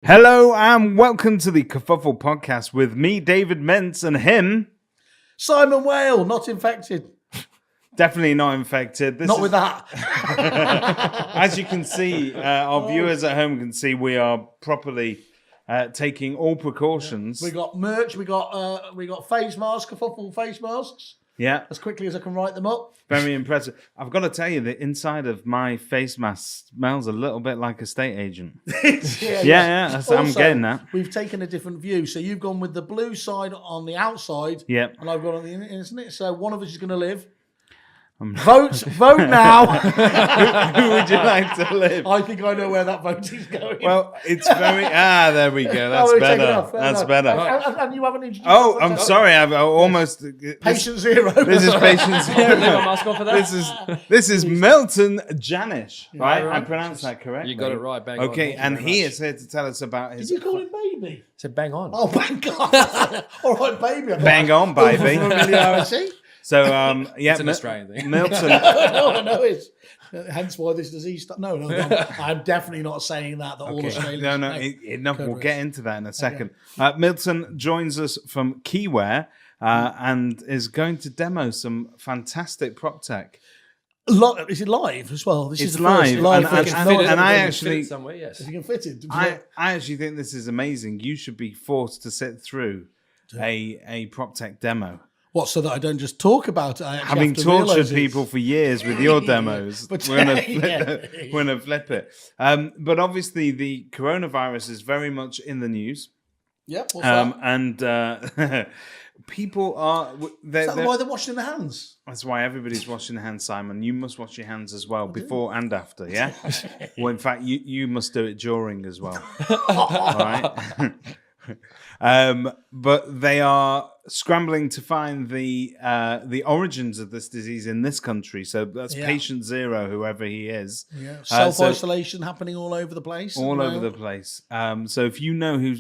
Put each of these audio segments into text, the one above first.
Hello and welcome to the Kerfuffle podcast with me, David Mintz, and him, Simon Whale, not infected. Definitely not infected. Not with that. As you can see, our viewers at home can see we are properly taking all precautions. We got merch. We got face masks, Kerfuffle face masks. Yeah, As quickly as I can write them up. very impressive. I've got to tell you, the inside of my face mask smells a little bit like a estate agent. Yeah, I'm getting that. We've taken a different view. So you've gone with the blue side on the outside. Yep. And I've gone on the inside. So one of us is going to live. Vote now. Who would you like to live? I think I know where that vote is going. Well, it's very... there we go. That's better. That's better. And you haven't introduced... Oh, I'm sorry. I've almost... Patient zero. This is patient zero. Mask on for that. This is Milton Jannusch, right? I pronounced that correctly. You got it right. Bang on. Okay, Thank and you he very is here to tell us about his... Did you call him baby? So bang on. Oh, bang on. All right, baby. Bang on, baby. Familiarity. So, It's an Australian thing. Milton... No, it's hence why this disease. No, I'm definitely not saying that. All Australians. No, we'll get into that in a second. Milton joins us from KeyWhere and is going to demo some fantastic Proptech. Is it live as well? This It's is the first live, live. and I actually, somewhere, yes. If you can fit it. I actually think this is amazing. You should be forced to sit through a Proptech demo. What, so that I don't just talk about it? Having tortured people for years with your demos, But we're going to flip it. But obviously, the coronavirus is very much in the news. Yep. What's that? And people are... Is that why they're washing their hands? That's why everybody's washing their hands, Simon. You must wash your hands as well, before and after, yeah? Well, in fact, you must do it during as well. All right? But they are scrambling to find the origins of this disease in this country. So that's patient zero, whoever he is. Yeah. Self-isolation happening all over the place. All over the place. So if you know who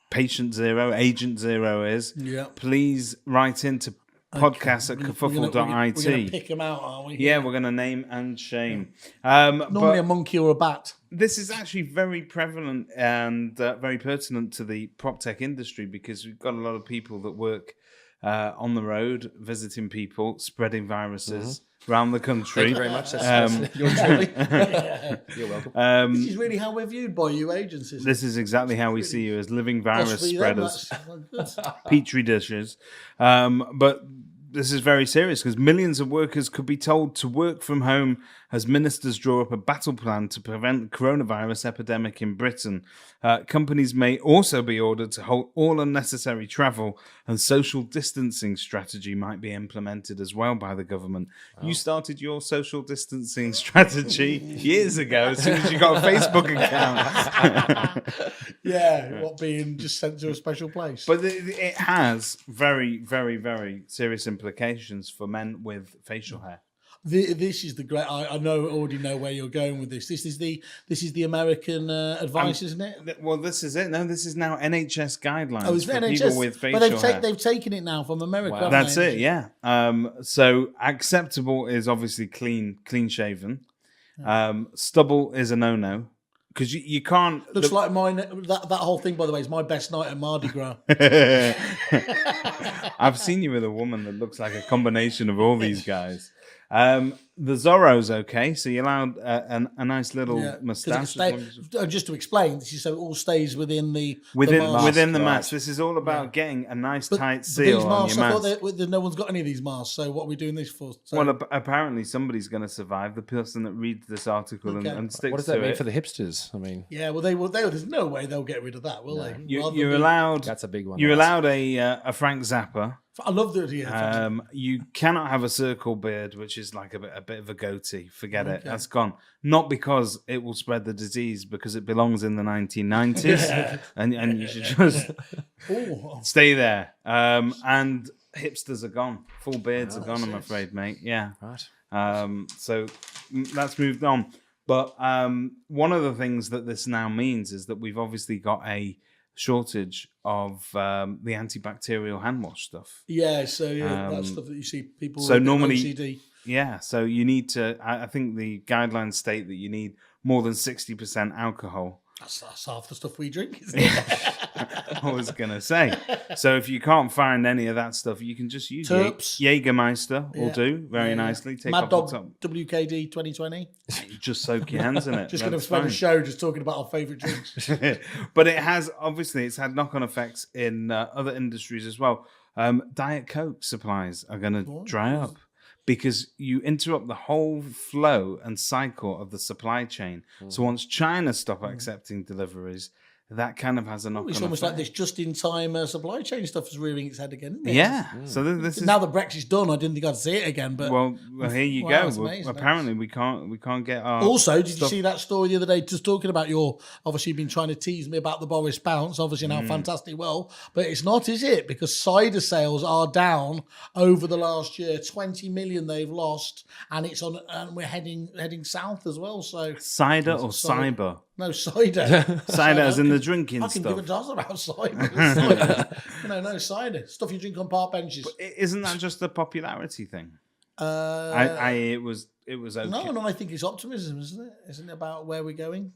patient zero, agent zero is, please write into podcast at kerfuffle.it. We're going to pick them out, aren't we? Yeah, we're going to name and shame. Normally a monkey or a bat. This is actually very prevalent and very pertinent to the PropTech industry because we've got a lot of people that work on the road, visiting people, spreading viruses around the country. Thank you very much. You're welcome. This is really how we're viewed by you agencies. This is exactly how we see you, as living virus spreaders, petri dishes. But this is very serious because millions of workers could be told to work from home as ministers draw up a battle plan to prevent the coronavirus epidemic in Britain. Companies may also be ordered to halt all unnecessary travel, and social distancing strategy might be implemented as well by the government. Oh. You started your social distancing strategy years ago as soon as you got a Facebook account. What, being just sent to a special place? But it has very, very, very serious implications for men with facial hair. This is the great. I already know where you're going with this. This is the American advice, isn't it? Well, this is it. No, this is now NHS guidelines for NHS, people with facial hair. They've taken it now from America. Wow. That's it. Yeah. So acceptable is obviously clean shaven. Stubble is a no. Because you can't... Looks like mine. That whole thing, by the way, is my best night at Mardi Gras. I've seen you with a woman that looks like a combination of all these guys. The Zorro's okay, so you allowed a nice little moustache. Just to explain, this is so it all stays within the mask. This is all about getting a nice tight seal on your mask. I thought no one's got any of these masks, so what are we doing this for? So, well, apparently somebody's going to survive. The person that reads this article and sticks to it. What does that mean for the hipsters? I mean, there's no way they'll get rid of that, will they? You're allowed. That's a big one. You're allowed a Frank Zappa. I love the idea. You cannot have a circle beard, which is like a bit of a goatee. Forget it. That's gone. Not because it will spread the disease, because it belongs in the 1990s, and you should just stay there. And hipsters are gone. Full beards are gone. I'm afraid, mate. Yeah. Right. So that's moved on. But one of the things that this now means is that we've obviously got a shortage of the antibacterial hand wash stuff. Yeah, so that stuff that you see people so with normally, OCD. Yeah, so you need to, I think the guidelines state that you need more than 60% alcohol That's half the stuff we drink, isn't it? I was going to say. So if you can't find any of that stuff, you can just use Terps. Jägermeister will do very nicely. Take Mad off Dog the top. WKD 2020. Just soak your hands in it. Just going to spend a show just talking about our favourite drinks. But it has, obviously, it's had knock-on effects in other industries as well. Diet Coke supplies are going to dry up because you interrupt the whole flow and cycle of the supply chain. So once China stop accepting deliveries, that kind of has a knock-on It's almost effect. like this just-in-time supply chain stuff is rearing its head again, isn't it? Yeah. So this is Now that Brexit's done, I didn't think I'd see it again. But well here you Wow, go. it's amazing. Apparently we can't get our also, did you stuff. see that story the other day? Just talking about obviously you've been trying to tease me about the Boris bounce, obviously now fantastic. Well, but it's not, is it? Because cider sales are down over the last year. 20 million they've lost, and it's on. And we're heading south as well. So cider or Sorry. cyber? no cider. Cider as in the drinking I can stuff. give a toss about cider. No cider. Stuff you drink on park benches. Isn't that just a popularity thing? It was okay. No, I think it's optimism, isn't it? Isn't it about where we're going?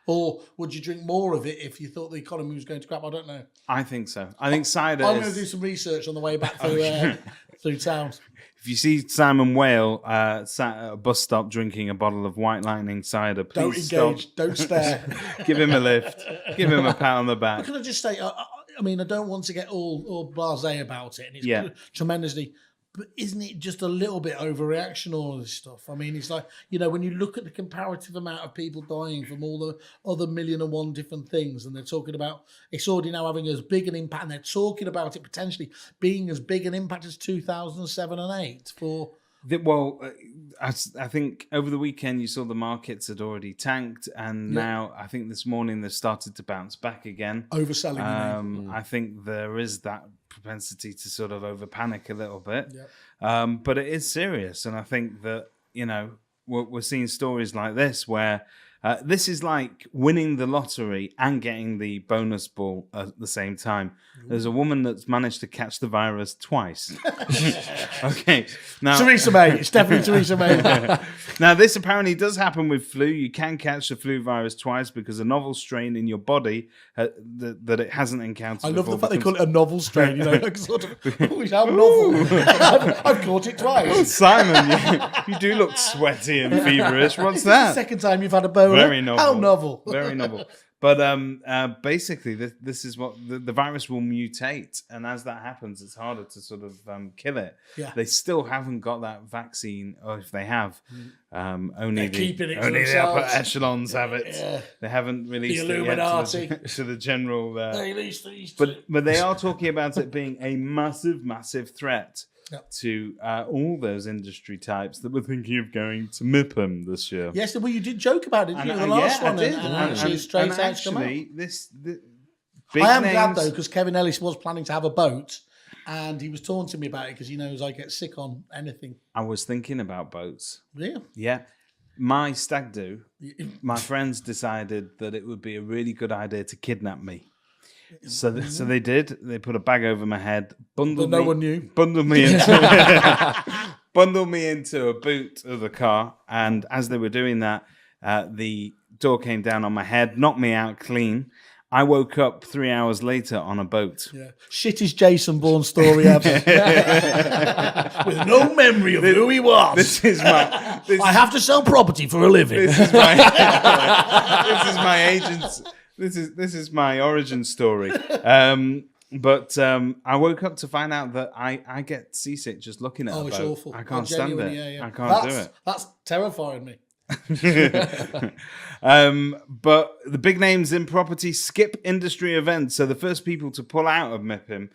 Or would you drink more of it if you thought the economy was going to crap? I don't know. I think so. I think cider I'm is... going to do some research on the way back through through town. If you see Simon Whale sat at a bus stop drinking a bottle of White Lightning cider, Don't please engage. stop. Don't stare. Give him a lift. Give him a pat on the back. Can I just say, I mean, I don't want to get all blasé about it, and it's tremendously... But isn't it just a little bit overreaction, all of this stuff? I mean, it's like, when you look at the comparative amount of people dying from all the other 1,000,001 different things, and they're talking about it's already now having as big an impact, and they're talking about it potentially being as big an impact as 2007 and 8 for... I think over the weekend you saw the markets had already tanked, and now I think this morning they've started to bounce back again. Overselling, I think there is that propensity to sort of over panic a little bit, Yep. but it is serious, and I think that we're seeing stories like this where this is like winning the lottery and getting the bonus ball at the same time. There's a woman that's managed to catch the virus twice. Okay, now Theresa May. It's definitely Theresa May. now this apparently does happen with flu. You can catch the flu virus twice because a novel strain in your body that it hasn't encountered. I love before the fact they call it a novel strain. Like sort of, how novel. I've caught it twice. Simon, you do look sweaty and feverish. What's This is that? the second time you've had a bowler. Very novel. How novel. Very novel. But basically, this is what the virus will mutate, and as that happens, it's harder to sort of kill it. Yeah. They still haven't got that vaccine, or if they have, only keeping it to only the upper themselves. echelons have it. Yeah. They haven't released The it yet Illuminati. to the general. They released these But they are talking about it being a massive threat. Yep. To all those industry types that were thinking of going to MIPIM this year. Yes, well, you did joke about it, didn't you? The last one. I did. And actually, straight out to come out. Actually, big I am names, glad, though, because Kevin Ellis was planning to have a boat, and he was taunting me about it because he knows I get sick on anything. I was thinking about boats. Yeah. Yeah. My stag do, my friends decided that it would be a really good idea to kidnap me. So they did. They put a bag over my head, bundled But no me, one knew. bundled me into bundled me into a boot of the car, and as they were doing that, the door came down on my head, knocked me out clean. I woke up 3 hours later on a boat. Yeah. Shittiest Jason Bourne story ever. With no memory of who he was. This is my. I have to sell property for a living. This is my. This is my agent's. This is my origin story. But I woke up to find out that I get seasick just looking at a It's boat. awful. I can't stand it. Yeah. I can't do it. That's terrifying me. But the big names in property skip industry events. So the first people to pull out of MIPIM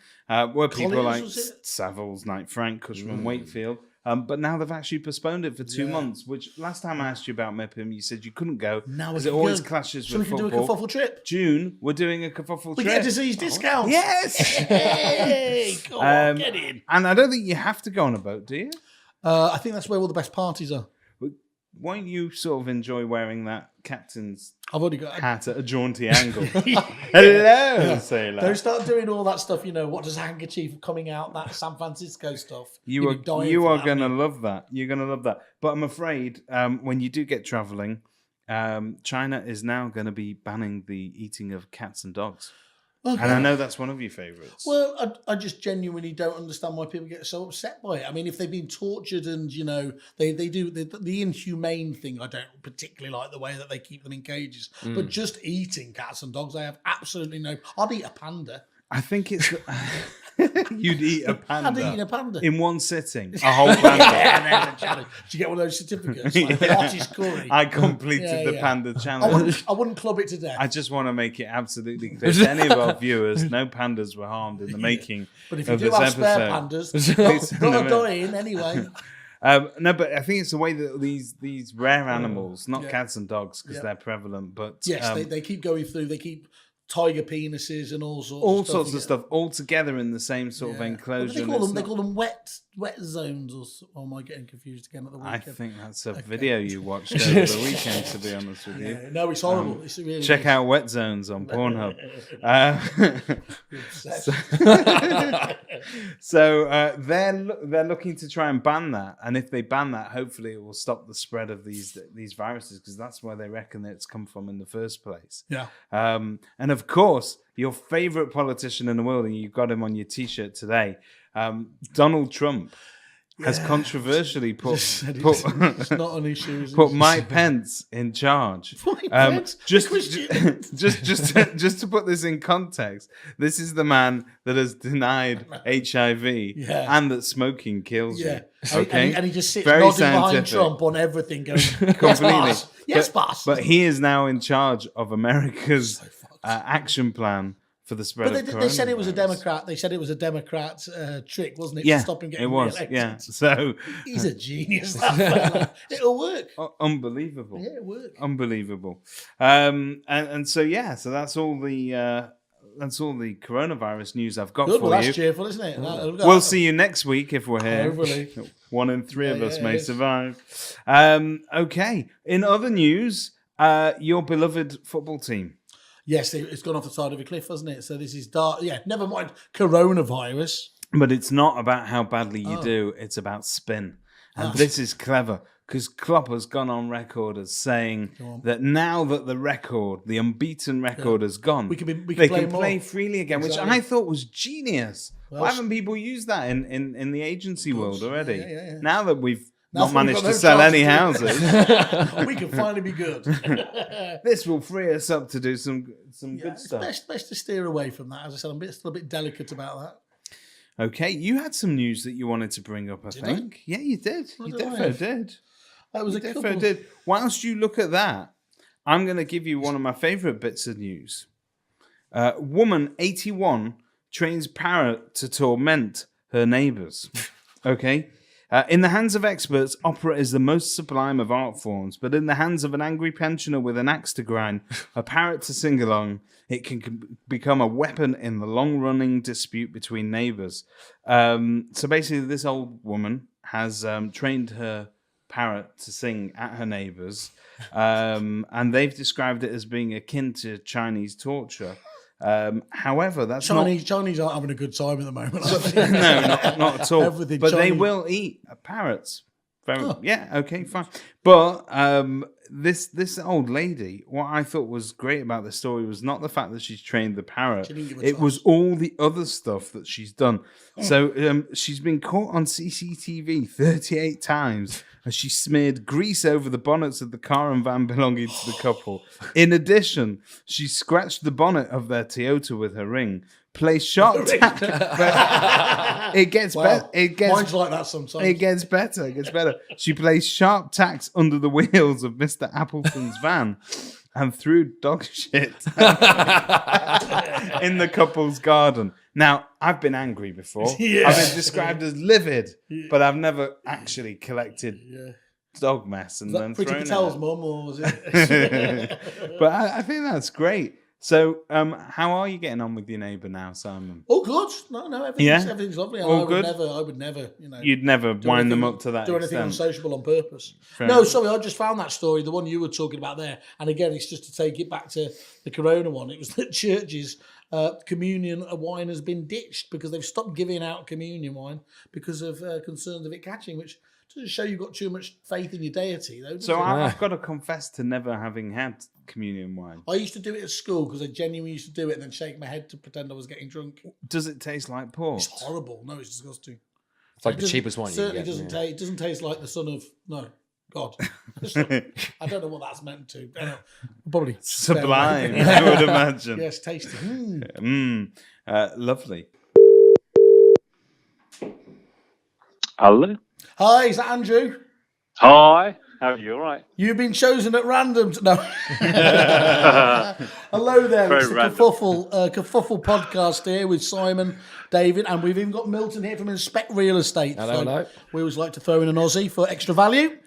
were people Collins, like was it? Savills, Knight Frank, Cushman and Wakefield. But now they've actually postponed it for 2 months, which last time I asked you about MIPIM, you said you couldn't go Now because we it can always go. clashes So with we can football. do a kerfuffle trip. June, we're doing a kerfuffle We trip. get to see his discounts. Yes! Hey, go on, get in. And I don't think you have to go on a boat, do you? I think that's where all the best parties are. Why don't you sort of enjoy wearing that captain's I've already got. hat at a jaunty angle? Hello, sailor. Don't start doing all that stuff. What does handkerchief coming out? That San Francisco stuff. You You'd be dying are for that, going to wouldn't you? love that. You're going to love that. But I'm afraid when you do get travelling, China is now going to be banning the eating of cats and dogs. Okay. And I know that's one of your favourites. Well, I just genuinely don't understand why people get so upset by it. I mean, if they've been tortured and, they do the inhumane thing, I don't particularly like the way that they keep them in cages. But just eating cats and dogs, I have absolutely no... I'd eat a panda. I think it's... You'd eat a panda. I'd eat a panda. In one sitting. A whole panda. Did you get one of those certificates? Like the hottest curry. I completed the panda challenge. I wouldn't club it to death. I just want to make it absolutely clear to any of our viewers, no pandas were harmed in the making but if you of do this have episode. spare pandas, not dying anyway. No, but I think it's the way that these rare animals, not cats and dogs, because they're prevalent, but yes, they keep going through. They keep tiger penises and all sorts of stuff all together in the same sort of enclosure. They call them wet zones, or am I getting confused again at the weekend? I think that's a video you watched over the weekend, to be honest with you. No, it's horrible. It's really check out Wet Zones on Pornhub. So they're looking to try and ban that, and if they ban that, hopefully it will stop the spread of these viruses, because that's where they reckon that it's come from in the first place. Yeah. And of course, your favorite politician in the world, and you've got him on your T-shirt today, Donald Trump has controversially put it's not an issue. Put Mike Pence in charge. Just to put this in context, this is the man that has denied HIV and that smoking kills you. Okay, and he just sits very nodding scientific. behind Trump on everything, going, completely. Yes, boss. But he is now in charge of America's action plan for the spread of coronavirus. They said it was a Democrat. They said it was a Democrat trick, wasn't it? Yeah, to stop him getting it was. re-elected. Yeah, so he's a genius. That fella. It'll work. Unbelievable. Yeah, it'll work. Unbelievable. And so that's all the coronavirus news I've got for you. That's cheerful, isn't it? We'll see you next week if we're here. Hopefully. 1 in 3 of us may survive. Okay. In other news, your beloved football team. Yes, it's gone off the side of a cliff, hasn't it? So this is dark. Yeah, never mind coronavirus. But it's not about how badly you do. It's about spin. And this is clever, because Klopp has gone on record as saying that now that the unbeaten record has gone, they can play freely again, which I thought was genius. Why haven't people used that in the agency world already? Yeah. Now that we've not managed to sell any houses, we can finally be good. This will free us up to do some good stuff. Best to steer away from that. As I said, I'm still a bit delicate about that. Okay, you had some news that you wanted to bring up, I think. Yeah, you did. You definitely did. That was did. Whilst you look at that, I'm going to give you one of my favourite bits of news. Woman 81 trains parrot to torment her neighbours. Okay? In the hands of experts, opera is the most sublime of art forms, but in the hands of an angry pensioner with an axe to grind, a parrot to sing along, it can become a weapon in the long-running dispute between neighbours. So basically, this old woman has trained her parrot to sing at her neighbours, and they've described it as being akin to Chinese torture. However, that's Chinese aren't having a good time at the moment. No, not at all. Everything but Chinese. They will eat parrots. Yeah, okay, fine. But this old lady, what I thought was great about the story was not the fact that she's trained the parrot. It was all the other stuff that she's done. So she's been caught on CCTV 38 times as she smeared grease over the bonnets of the car and van belonging to the couple. In addition, she scratched the bonnet of their Toyota with her ring, placed sharp It gets better. Mine's like that sometimes. It gets better. She placed sharp tacks under the wheels of Mr. Appleton's van and threw dog shit in the couple's garden. Now, I've been angry before. Yeah. I've been described as livid, but I've never actually collected dog mess and then Pretty thrown Patel's it. mum, or was it? But I think that's great. So, how are you getting on with your neighbour now, Simon? Oh, good. No, everything's lovely. I would never, You'd never wind them up to that do extent. anything unsociable on purpose. No, sorry, I just found that story, the one you were talking about there. And again, it's just to take it back to the Corona one. It was that churches, communion wine has been ditched because they've stopped giving out communion wine because of concerns of it catching, which Doesn't show you've got too much faith in your deity, though. So I've got to confess to never having had communion wine. I used to do it at school because I genuinely used to do it and then shake my head to pretend I was getting drunk. Does it taste like pork? It's horrible. No, it's disgusting. It's like the cheapest one you Certainly get. doesn't taste. It doesn't taste like the son of God. I don't know what that's meant to. Probably sublime. I would imagine. Yes, tasty. Lovely. Hello. Hi, is that Andrew? Hi. How are you? All right. You've been chosen at random. No. Hello there. Very It's the random. Kerfuffle podcast here with Simon, David, and we've even got Milton here from Inspect Real Estate. Hello. We always like to throw in an Aussie for extra value.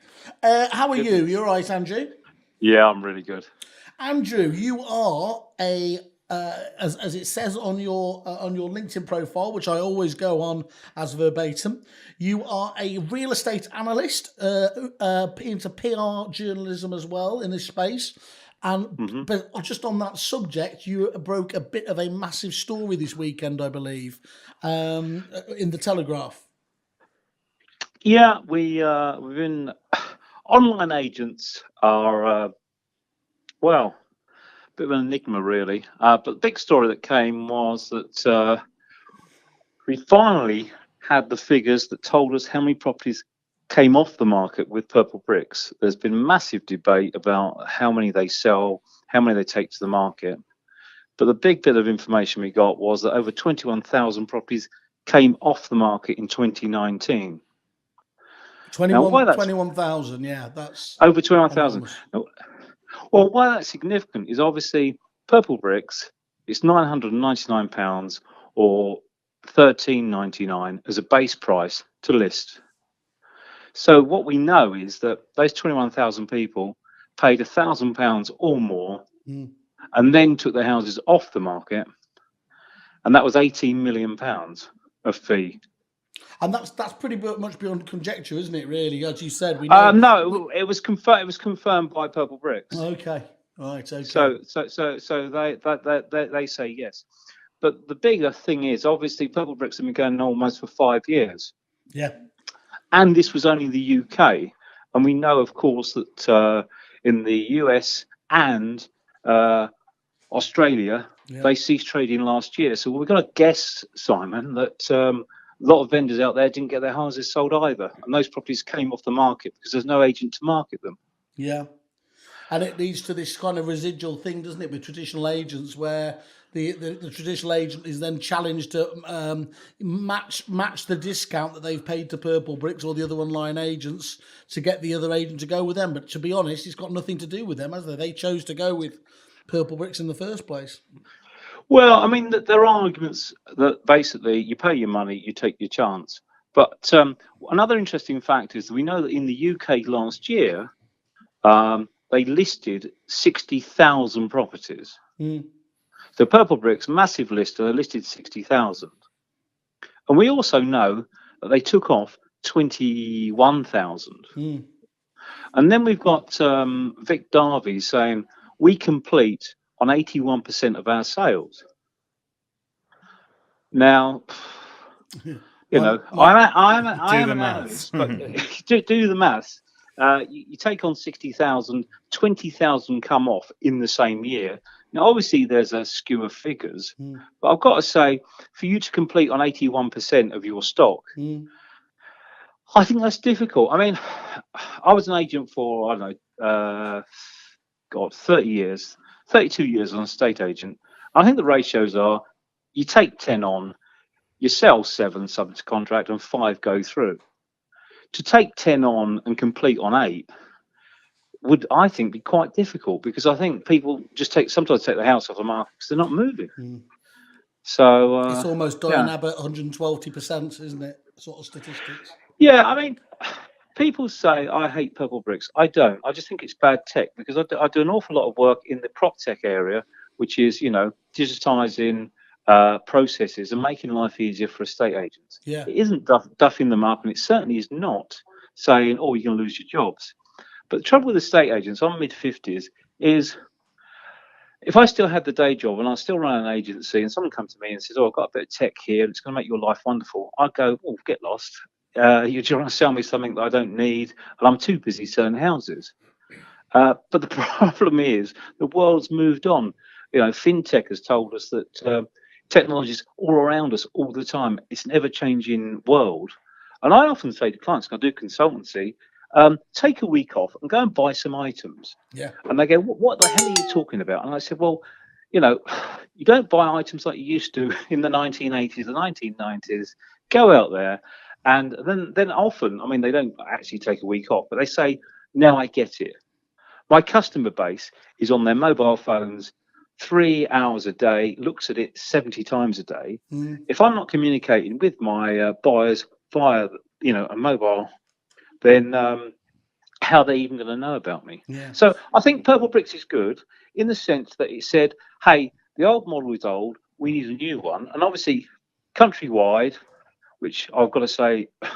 How are you? You're right, Andrew? Yeah, I'm really good. Andrew, you are as it says on your LinkedIn profile, which I always go on as verbatim, you are a real estate analyst into PR journalism as well in this space. And but just on that subject, you broke a bit of a massive story this weekend, I believe, in the Telegraph. Yeah, we've been online agents are well, a bit of an enigma really. But the big story that came was that we finally had the figures that told us how many properties came off the market with Purple Bricks. There's been massive debate about how many they sell, how many they take to the market. But the big bit of information we got was that over 21,000 properties came off the market in 2019. 21,000, yeah, that's over 21,000. Well, why that's significant is obviously Purple Bricks, it's £999 or £13.99 as a base price to list. So what we know is that those 21,000 people paid £1,000 or more and then took their houses off the market, and that was £18 million of fee. And that's pretty much beyond conjecture, isn't it? Really, as you said, we know. No, it was confirmed. It was confirmed by Purple Bricks. Okay, right. Okay. So they say yes, but the bigger thing is obviously Purple Bricks have been going almost for 5 years. Yeah. And this was only the UK, and we know, of course, that in the US and Australia, they ceased trading last year. So we're going to guess, Simon, that a lot of vendors out there didn't get their houses sold either, and those properties came off the market because there's no agent to market them. Yeah, and it leads to this kind of residual thing, doesn't it, with traditional agents, where the traditional agent is then challenged to match the discount that they've paid to Purple Bricks or the other online agents to get the other agent to go with them. But to be honest, it's got nothing to do with them, has it? They chose to go with Purple Bricks in the first place. Well, I mean, there are arguments that basically you pay your money, you take your chance. But another interesting fact is that we know that in the UK last year, they listed 60,000 properties. So Purple Bricks, massive lister, they listed 60,000. And we also know that they took off 21,000. And then we've got Vic Darby saying, we complete on 81% of our sales. Now, you know, I'm an analyst, but do the maths. You take on 60,000, 20,000 come off in the same year. Now, obviously, there's a skew of figures, but I've got to say, for you to complete on 81% of your stock, I think that's difficult. I mean, I was an agent for, I don't know, 30 years. 32 years as an estate agent. I think the ratios are you take 10 on, you sell 7 subject to contract, and 5 go through. To take 10 on and complete on 8 would, I think, be quite difficult because I think people just sometimes take the house off the market because they're not moving. So it's almost Diane Abbott 120%, isn't it? Sort of statistics. Yeah, I mean, people say I hate Purple Bricks. I don't. I just think it's bad tech because I do an awful lot of work in the Proptech area, which is, you know, digitizing processes and making life easier for estate agents. Yeah. It isn't duffing them up, and it certainly is not saying, oh, you're going to lose your jobs. But the trouble with estate agents, I'm mid-50s, is if I still had the day job and I still run an agency and someone comes to me and says, oh, I've got a bit of tech here, it's going to make your life wonderful, I'd go, oh, get lost. you're trying to sell me something that I don't need, and I'm too busy selling houses. But the problem is the world's moved on. FinTech has told us that technology is all around us all the time. It's an ever-changing world. And I often say to clients, when I do consultancy, take a week off and go and buy some items. Yeah. And they go, what the hell are you talking about? And I said, well, you don't buy items like you used to in the 1980s, the 1990s. Go out there. And then often, they don't actually take a week off, but they say, now I get it. My customer base is on their mobile phones 3 hours a day, looks at it 70 times a day. If I'm not communicating with my buyers via, a mobile, then how are they even going to know about me? Yeah. So I think Purple Bricks is good in the sense that it said, hey, the old model is old, we need a new one. And obviously, Countrywide, which I've got to say, I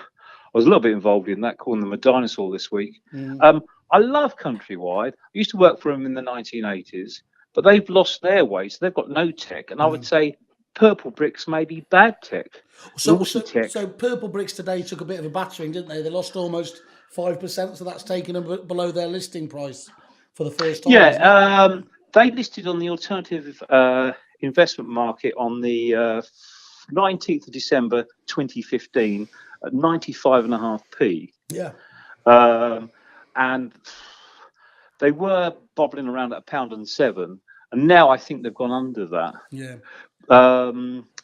was a little bit involved in that, calling them a dinosaur this week. I love Countrywide. I used to work for them in the 1980s, but they've lost their way, so they've got no tech. And I would say Purple Bricks may be bad tech. So Purple Bricks today took a bit of a battering, didn't they? They lost almost 5%, so that's taken them below their listing price for the first time. Yeah, they listed on the alternative investment market on the 19th of December 2015 at 95.5p. Yeah. And they were bobbling around at £1.07, and now I think they've gone under that. Yeah.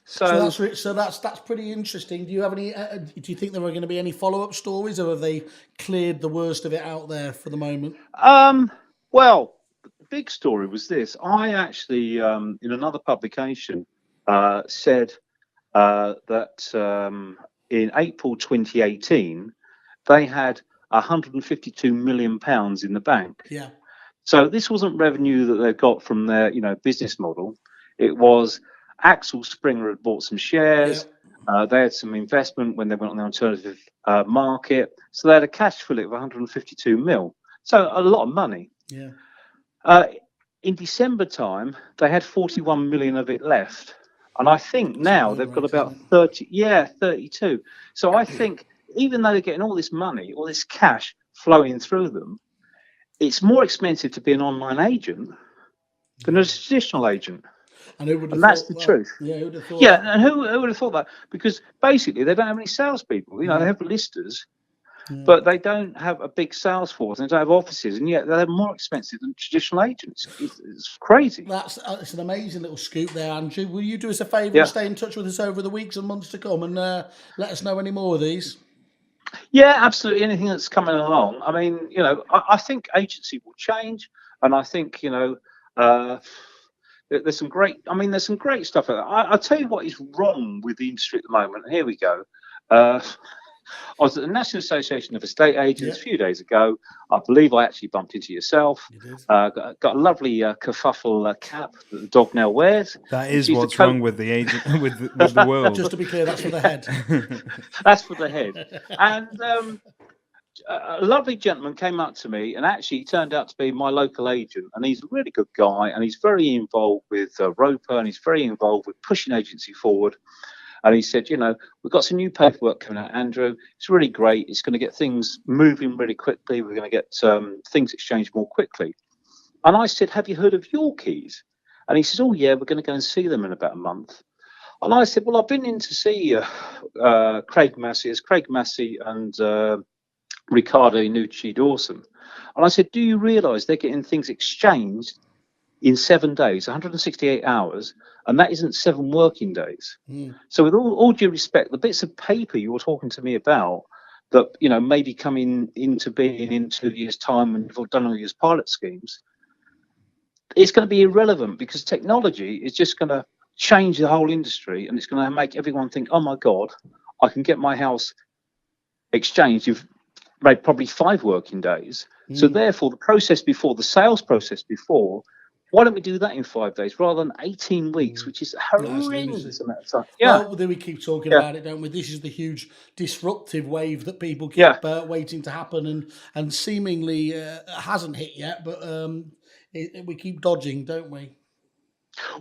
So that's pretty interesting. Do you have any? Do you think there are going to be any follow-up stories, or have they cleared the worst of it out there for the moment? Well, the big story was this. I actually, in another publication, said that in April 2018 they had £152 million in the bank. Yeah. So this wasn't revenue that they got from their, business model. It was Axel Springer had bought some shares. Yeah. They had some investment when they went on the alternative market. So they had a cash flow of 152 mil. So a lot of money. Yeah. In December time, they had 41 million of it left. And I think now they've got about 32. So I think even though they're getting all this money, all this cash flowing through them, it's more expensive to be an online agent than a traditional agent. And that's the truth. Yeah, who would have thought? Yeah, and who would have thought that? Because basically they don't have any salespeople. They have listers, but they don't have a big sales force, and they don't have offices, and yet they're more expensive than traditional agents. It's crazy. It's an amazing little scoop there, Andrew. Will you do us a favour and stay in touch with us over the weeks and months to come, and let us know any more of these? Yeah, absolutely. Anything that's coming along. I think agency will change, and I think there's some great. There's some great stuff. I'll tell you what is wrong with the industry at the moment. Here we go. I was at the National Association of Estate Agents a few days ago. I believe I actually bumped into yourself. You did. Got a lovely Kerfuffle cap that the dog now wears. That is what's wrong with the agent with the world. Just to be clear, that's for the head. That's for the head. And a lovely gentleman came up to me, and actually he turned out to be my local agent. And he's a really good guy, and he's very involved with ROPA, and he's very involved with pushing agency forward. And he said, we've got some new paperwork coming out, Andrew. It's really great. It's going to get things moving really quickly. We're going to get things exchanged more quickly. And I said, have you heard of your keys? And he says, oh, yeah, we're going to go and see them in about a month. And I said, well, I've been in to see Craig Massey. It's Craig Massey and Riccardo Nucci Dawson. And I said, do you realise they're getting things exchanged in 7 days, 168 hours, and that isn't 7 working days. So with all due respect, the bits of paper you were talking to me about that, maybe coming into being in 2 years' time and you've done all your pilot schemes, it's going to be irrelevant because technology is just going to change the whole industry, and it's going to make everyone think, oh my God, I can get my house exchanged in probably 5 working days. So therefore, the sales process before, why don't we do that in 5 days rather than 18 weeks, which is a horrendous amount of time? Yeah. Well, then we keep talking about it, don't we? This is the huge disruptive wave that people keep waiting to happen, and seemingly hasn't hit yet, but we keep dodging, don't we?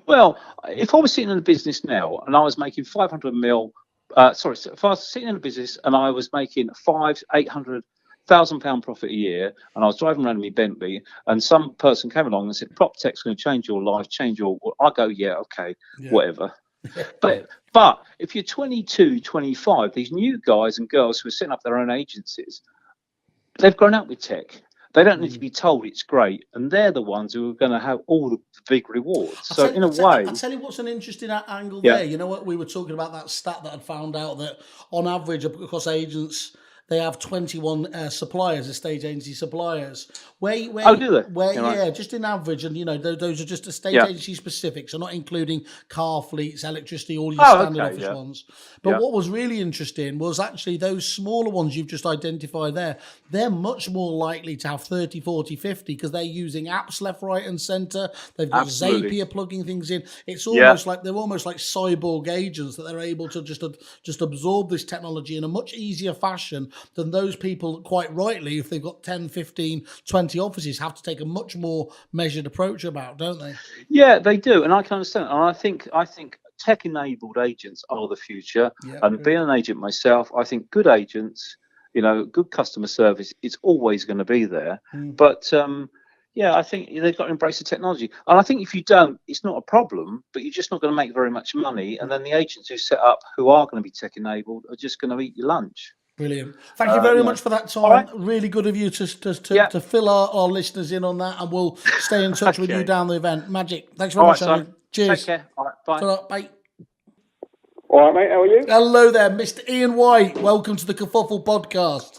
Well, if I was sitting in a business now and I was making 500 mil So if I was sitting in a business and I was making £800,000 profit a year, and I was driving around in my Bentley, and some person came along and said, "Proptech's going to change your life, change your," I go, "Yeah, okay, whatever." But if you're 22, 25, these new guys and girls who are setting up their own agencies, they've grown up with tech. They don't need to be told it's great, and they're the ones who are going to have all the big rewards. I'll tell you what's an interesting angle there. You know what, we were talking about that stat that I'd found out that on average across agents, they have 21 suppliers, estate agency suppliers. Do they? Yeah, just in average, and those are just estate agency specific, so not including car fleets, electricity, all your standard office ones. But what was really interesting was actually those smaller ones you've just identified there. They're much more likely to have 30, 40, 50 because they're using apps left, right, and centre. They've got Zapier plugging things in. It's almost like they're almost like cyborg agents that they're able to just absorb this technology in a much easier fashion than those people, quite rightly, if they've got 10, 15, 20 offices, have to take a much more measured approach about, don't they? Yeah, they do, and I can understand. And I think tech-enabled agents are the future. And being an agent myself, I think good agents, good customer service is always going to be there. But I think they've got to embrace the technology. And I think if you don't, it's not a problem, but you're just not going to make very much money. And then the agents who set up, who are going to be tech-enabled, are just going to eat your lunch. Brilliant. Thank you very much for that, Tom. Right. Really good of you to fill our listeners in on that, and we'll stay in touch with you down the event. Magic. Thanks very much, Andrew. Cheers. Take care. All right, bye. Bye. All right, mate. How are you? Hello there, Mr. Iain White. Welcome to the Kerfuffle podcast.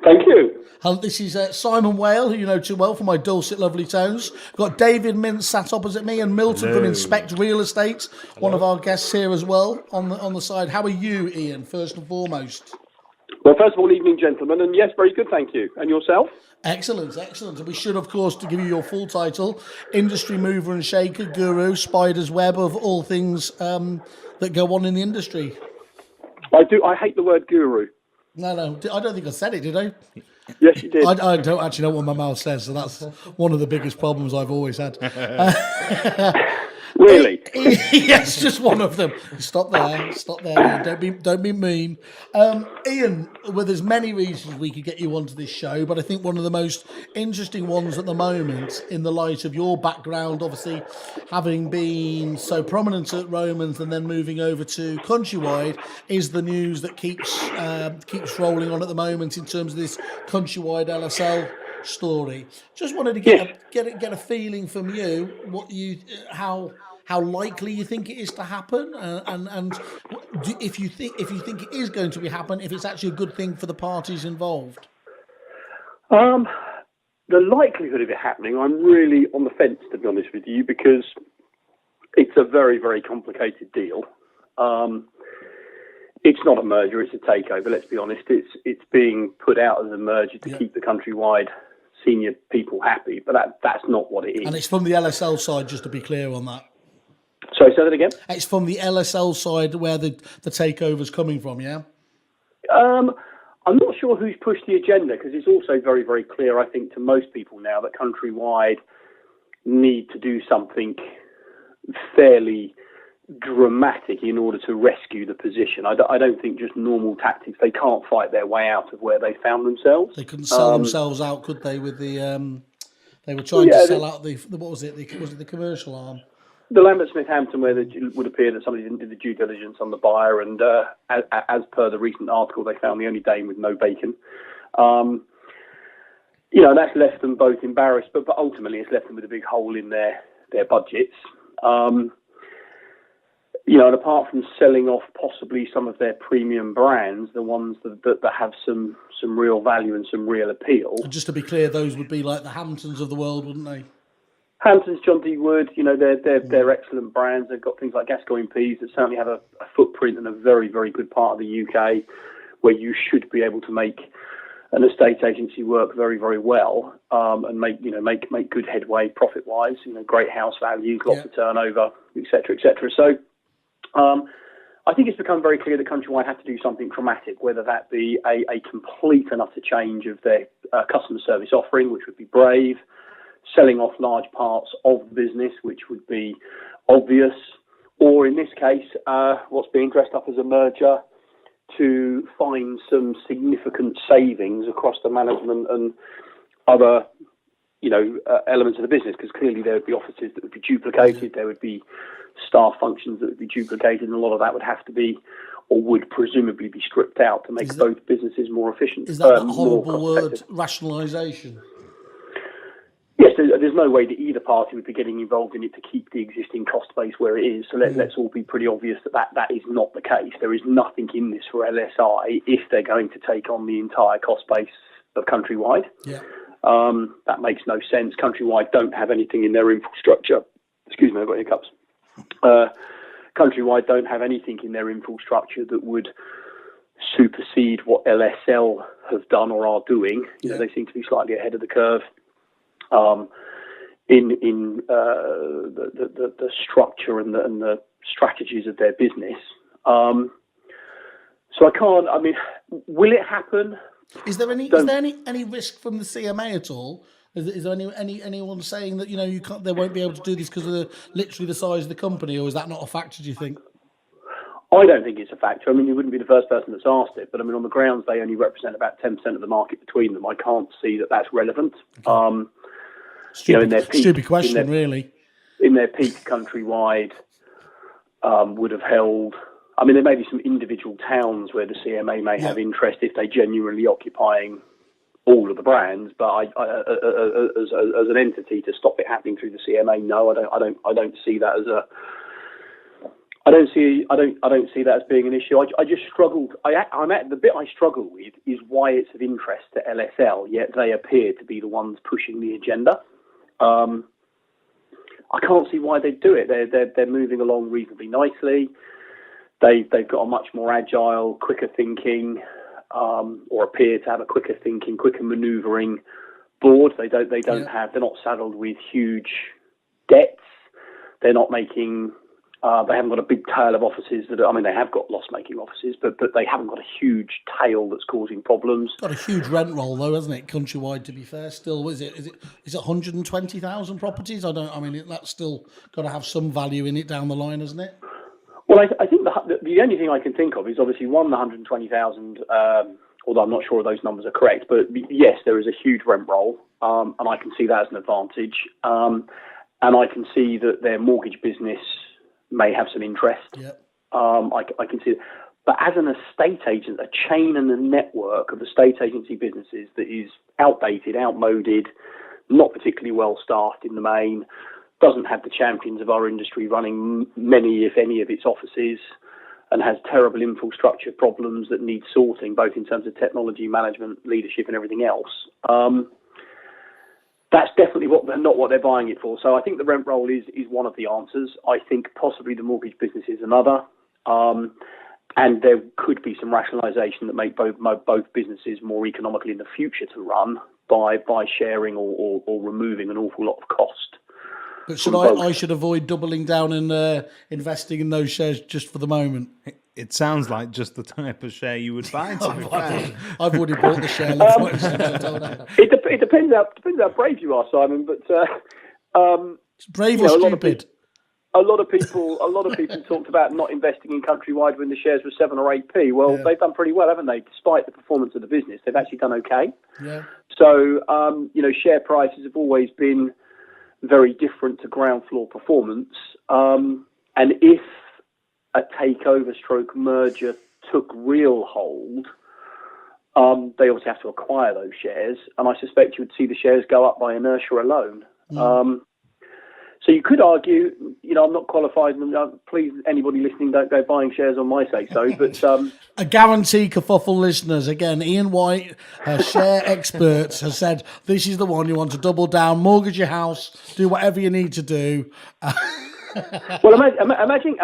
Thank you. This is Simon Whale, who you know too well for my dulcet, lovely tones. Got David Mintz sat opposite me, and Milton from Inspect Real Estate, one of our guests here as well on the side. How are you, Iain, first and foremost? Well, first of all, evening, gentlemen, and yes, very good, thank you. And yourself? Excellent. And we should, of course, to give you your full title, industry mover and shaker, guru, spider's web of all things that go on in the industry. I hate the word guru. No, I don't think I said it, did I? Yes, you did. I don't actually know what my mouth says, so that's one of the biggest problems I've always had. Really? Yes, just one of them. Stop there. Don't be mean. Iain, well, there's many reasons we could get you onto this show, but I think one of the most interesting ones at the moment, in the light of your background, obviously having been so prominent at Romans and then moving over to Countrywide, is the news that keeps rolling on at the moment in terms of this Countrywide LSL story. Just wanted to get a feeling from you how likely you think it is to happen, and if you think it is going to happen, if it's actually a good thing for the parties involved. The likelihood of it happening, I'm really on the fence, to be honest with you, because it's a very, very complicated deal. It's not a merger; it's a takeover. Let's be honest. It's being put out as a merger to keep the Countrywide senior people happy, but that's not what it is. And it's from the LSL side, just to be clear on that. Sorry, say that again? It's from the LSL side where the takeover's coming from, yeah? I'm not sure who's pushed the agenda, because it's also very, very clear, I think, to most people now that Countrywide need to do something fairly dramatic in order to rescue the position. I don't think just normal tactics. They can't fight their way out of where they found themselves. They couldn't sell themselves out, could they? With the they were trying to sell out the what was it? Was it the commercial arm? The Lambert Smith Hampton, where it would appear that somebody didn't do the due diligence on the buyer, and as per the recent article, they found the only Dane with no bacon. That's left them both embarrassed, but ultimately it's left them with a big hole in their budgets. And apart from selling off possibly some of their premium brands, the ones that have some real value and some real appeal. And just to be clear, those would be like the Hamptons of the world, wouldn't they? Hamptons, John D. Wood, they're excellent brands. They've got things like Gascoigne Peas that certainly have a footprint in a very, very good part of the UK, where you should be able to make an estate agency work very, very well, and make good headway profit-wise. Great house values, lots of turnover, etc., etc. So. I think it's become very clear that Countrywide have to do something dramatic, whether that be a complete and utter change of their customer service offering, which would be brave, selling off large parts of the business, which would be obvious, or in this case, what's being dressed up as a merger to find some significant savings across the management and other, elements of the business, because clearly there would be offices that would be duplicated, there would be staff functions that would be duplicated, and a lot of that would have to be, or would presumably be stripped out to make both businesses more efficient. Is that horrible word, rationalisation? Yes, there's no way that either party would be getting involved in it to keep the existing cost base where it is. So let's all be pretty obvious that is not the case. There is nothing in this for LSI if they're going to take on the entire cost base of Countrywide. Yeah. That makes no sense. Countrywide don't have anything in their infrastructure. Excuse me, I've got hiccups. Countrywide don't have anything in their infrastructure that would supersede what LSL have done or are doing. They seem to be slightly ahead of the curve in the structure and the strategies of their business. So I can't. I mean, will it happen? Is there any risk from the CMA at all? Is there anyone saying that you can't, they won't be able to do this because of literally the size of the company, or is that not a factor? Do you think? I don't think it's a factor. I mean, you wouldn't be the first person that's asked it, but I mean, on the grounds they only represent about 10% of the market between them. I can't see that that's relevant. Okay. Stupid question, really. In their peak, Countrywide would have held. I mean, there may be some individual towns where the CMA may have interest if they genuinely occupying all of the brands, but I as an entity to stop it happening through the CMA, no, I don't see that as a. I don't see that as being an issue. I just struggled. The bit I struggle with is why it's of interest to LSL, yet they appear to be the ones pushing the agenda. I can't see why they do it. They're moving along reasonably nicely. They've got a much more agile, quicker thinking, or appear to have a quicker thinking, quicker manoeuvring board. They're not saddled with huge debts. They're not making. They haven't got a big tail of offices they have got loss-making offices, but they haven't got a huge tail that's causing problems. Got a huge rent roll though, hasn't it? Countrywide, to be fair, still is it 120,000 properties? That's still got to have some value in it down the line, hasn't it? Well, I think the only thing I can think of is obviously the 120,000. Although I'm not sure those numbers are correct, but yes, there is a huge rent roll, and I can see that as an advantage. And I can see that their mortgage business may have some interest. Yep. I can see it. But as an estate agent, a chain and a network of estate agency businesses that is outdated, outmoded, not particularly well staffed in the main, doesn't have the champions of our industry running many, if any, of its offices, and has terrible infrastructure problems that need sorting, both in terms of technology, management, leadership, and everything else. That's definitely not what they're buying it for. So I think the rent roll is one of the answers. I think possibly the mortgage business is another. And there could be some rationalisation that make both businesses more economical in the future to run by sharing or removing an awful lot of cost. But I should avoid doubling down and investing in those shares just for the moment? It sounds like just the type of share you would buy. I've already bought the share. It depends how brave you are, Simon. But brave or stupid? A lot of people talked about not investing in Countrywide when the shares were 7 or 8p. Well, they've done pretty well, haven't they? Despite the performance of the business, they've actually done okay. Yeah. So share prices have always been very different to ground floor performance. And if a takeover stroke merger took real hold, they obviously have to acquire those shares, and I suspect you would see the shares go up by inertia alone. So you could argue, I'm not qualified, please, anybody listening, don't go buying shares on my say-so, but... I guarantee Kerfuffle listeners, again, Iain White, share expert, has said, this is the one you want to double down, mortgage your house, do whatever you need to do. Well, imagine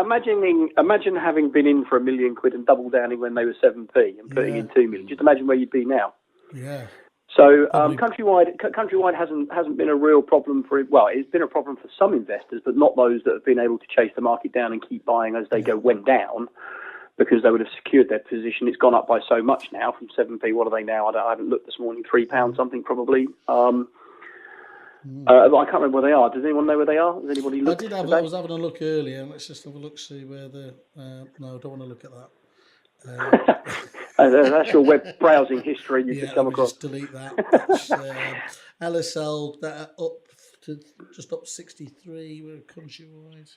having been in for £1 million and double downing when they were 7p and putting in 2 million. Just imagine where you'd be now. Yeah. So Countrywide hasn't been a real problem for it. Well, it's been a problem for some investors, but not those that have been able to chase the market down and keep buying as they went down, because they would have secured their position. It's gone up by so much now from 7p. What are they now? I haven't looked this morning. £3 something probably. I can't remember where they are. Does anyone know where they are? Has anybody looked? I was having a look earlier. Let's just have a look, see where the. No, I don't want to look at that. That's your web browsing history. You can come across. Just delete that. That's, LSL that up to just up 63. We're Countrywide.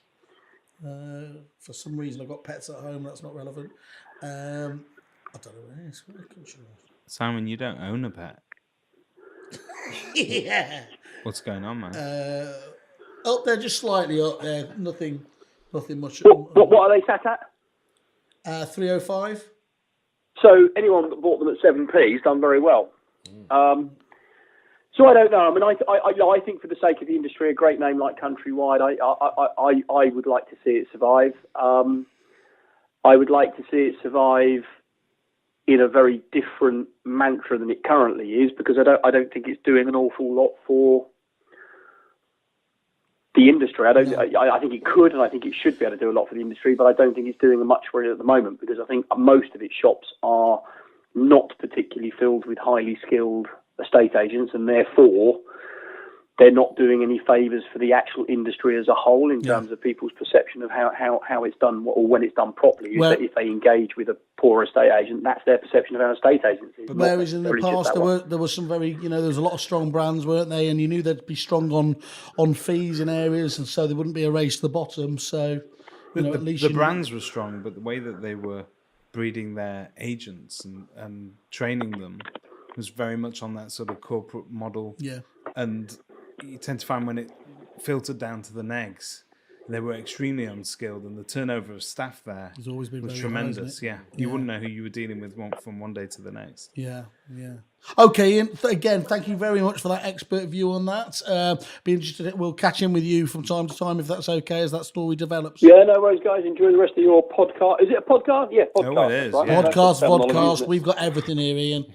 For some reason, I've got pets at home. That's not relevant. I don't know where it is. Where's Countrywide? Simon, you don't own a pet. Yeah. What's going on, man? They're just slightly up there. Nothing much. What are they sat at? 305. So anyone that bought them at 7p has done very well. So I don't know. I mean, I think for the sake of the industry, a great name like Countrywide, I would like to see it survive. I would like to see it survive in a very different mantra than it currently is, because I don't think it's doing an awful lot for the industry. I think it could, and I think it should be able to do a lot for the industry, but I don't think it's doing much for it at the moment, because I think most of its shops are not particularly filled with highly skilled estate agents, and therefore they're not doing any favours for the actual industry as a whole in terms of people's perception of how it's done, or when it's done properly. Well, if they engage with a poor estate agent, that's their perception of how estate agents is. But whereas in the past there was some very, there was a lot of strong brands, weren't they? And you knew they'd be strong on fees in areas, and so they wouldn't be a race to the bottom. So at least the brands were strong, but the way that they were breeding their agents and training them was very much on that sort of corporate model. Yeah. And you tend to find when it filtered down to the negs, they were extremely unskilled, and the turnover of staff there was tremendous. You wouldn't know who you were dealing with from one day to the next. Yeah. Okay, Ian, again, thank you very much for that expert view on that. Be interested. We'll catch in with you from time to time if that's okay, as that story develops. Yeah, no worries, guys. Enjoy the rest of your podcast. Is it a podcast? Yeah, podcast. Oh, it is. Right? Yeah. Podcast. We've got everything here, Ian.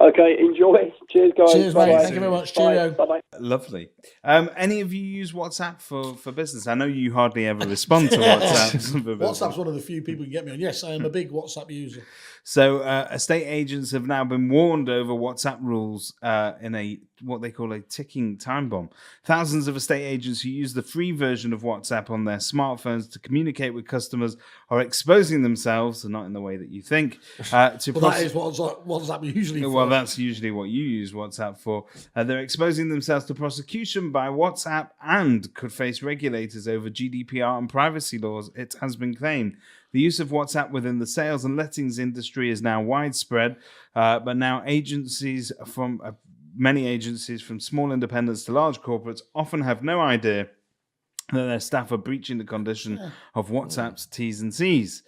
Okay, enjoy. Cheers, guys. Cheers, bye-bye. mate. Thank you very much. Cheerio. Bye-bye. Lovely. Any of you use WhatsApp for business? I know you hardly ever respond to WhatsApp. WhatsApp's one of the few people you can get me on. Yes, I am a big WhatsApp user. So estate agents have now been warned over WhatsApp rules in what they call a ticking time bomb. Thousands of estate agents who use the free version of WhatsApp on their smartphones to communicate with customers are exposing themselves, and not in the way that you think. That is what WhatsApp usually for. Well, that's usually what you use WhatsApp for. They're exposing themselves to prosecution by WhatsApp and could face regulators over GDPR and privacy laws, it has been claimed. The use of WhatsApp within the sales and lettings industry is now widespread, but now many agencies from small independents to large corporates often have no idea that their staff are breaching the condition of WhatsApp's T's and C's.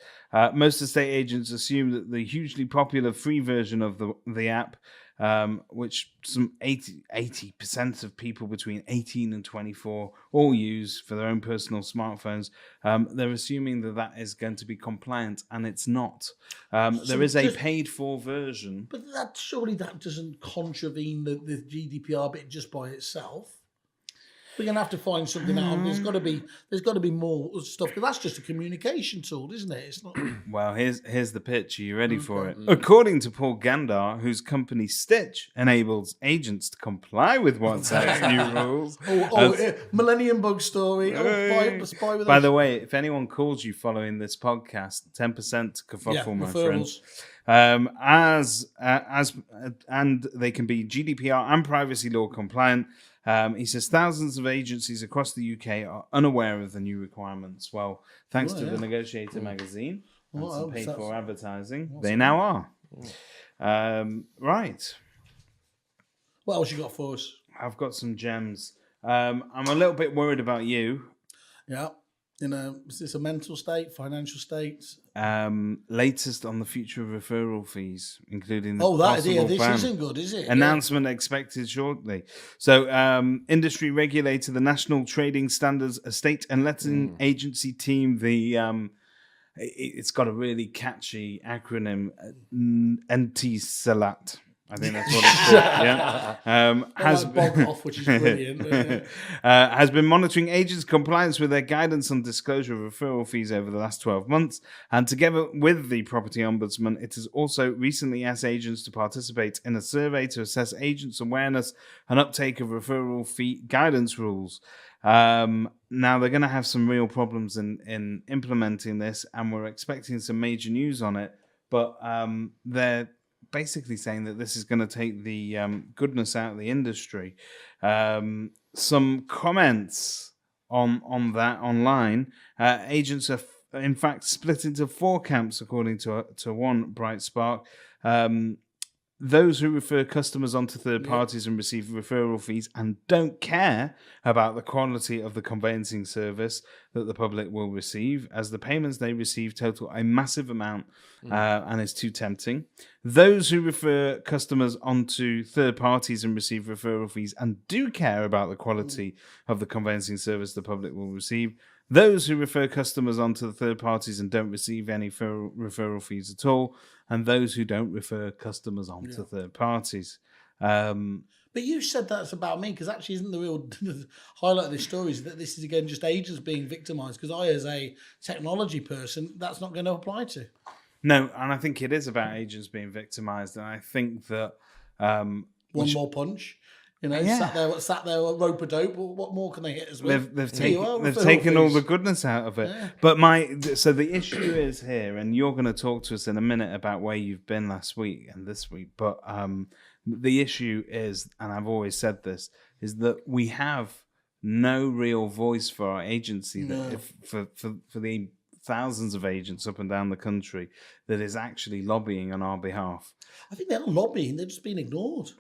Most estate agents assume that the hugely popular free version of the app, which some 80% of people between 18 and 24 all use for their own personal smartphones, they're assuming that is going to be compliant, and it's not. There is a paid-for version. But surely that doesn't contravene the GDPR bit just by itself. We're going to have to find something out. There's got to be more stuff, because that's just a communication tool, isn't it? It's not. Well, here's the pitch. Are you ready for it? According to Paul Gandar, whose company Stitch enables agents to comply with WhatsApp's new rules. Millennium Bug story. By the way, if anyone calls you following this podcast, 10% to Kerfuffle, my friends. And they can be GDPR and privacy law compliant. He says thousands of agencies across the UK are unaware of the new requirements. Well, thanks to the Negotiator magazine and some paid-for advertising, they now are. Right. What else you got for us? I've got some gems. I'm a little bit worried about you. Yeah. Is this a mental state, financial state? Latest on the future of referral fees, including this isn't good, is it? Announcement expected shortly. So, industry regulator, the National Trading Standards Estate and Letting Agency team, it's got a really catchy acronym, NTSELAT. I think that's what it's called. Has been off, which is brilliant. Has been monitoring agents' compliance with their guidance on disclosure of referral fees over the last 12 months. And together with the Property Ombudsman, it has also recently asked agents to participate in a survey to assess agents' awareness and uptake of referral fee guidance rules. Now, they're going to have some real problems in implementing this, and we're expecting some major news on it. But they're basically saying that this is going to take the goodness out of the industry. Some comments on that online. Agents are in fact split into 4 camps, according to one bright spark. Those who refer customers onto third parties and receive referral fees and don't care about the quality of the conveyancing service that the public will receive, as the payments they receive total a massive amount and is too tempting. Those who refer customers onto third parties and receive referral fees and do care about the quality of the conveyancing service the public will receive. Those who refer customers onto the third parties and don't receive any referral fees at all, and those who don't refer customers onto third parties. But you said that's about me, because actually isn't the real highlight of this story is that this is, again, just agents being victimised, because I, as a technology person, that's not going to apply to. No, and I think it is about agents being victimised, and I think that... One more punch. You know, sat there, rope a dope. Well, what more can they hit us with? They've taken all the goodness out of it. Yeah. But so the issue is here, and you're going to talk to us in a minute about where you've been last week and this week. But the issue is, and I've always said this, is that we have no real voice for our agency. That for the thousands of agents up and down the country that is actually lobbying on our behalf. I think they're not lobbying; they're just being ignored.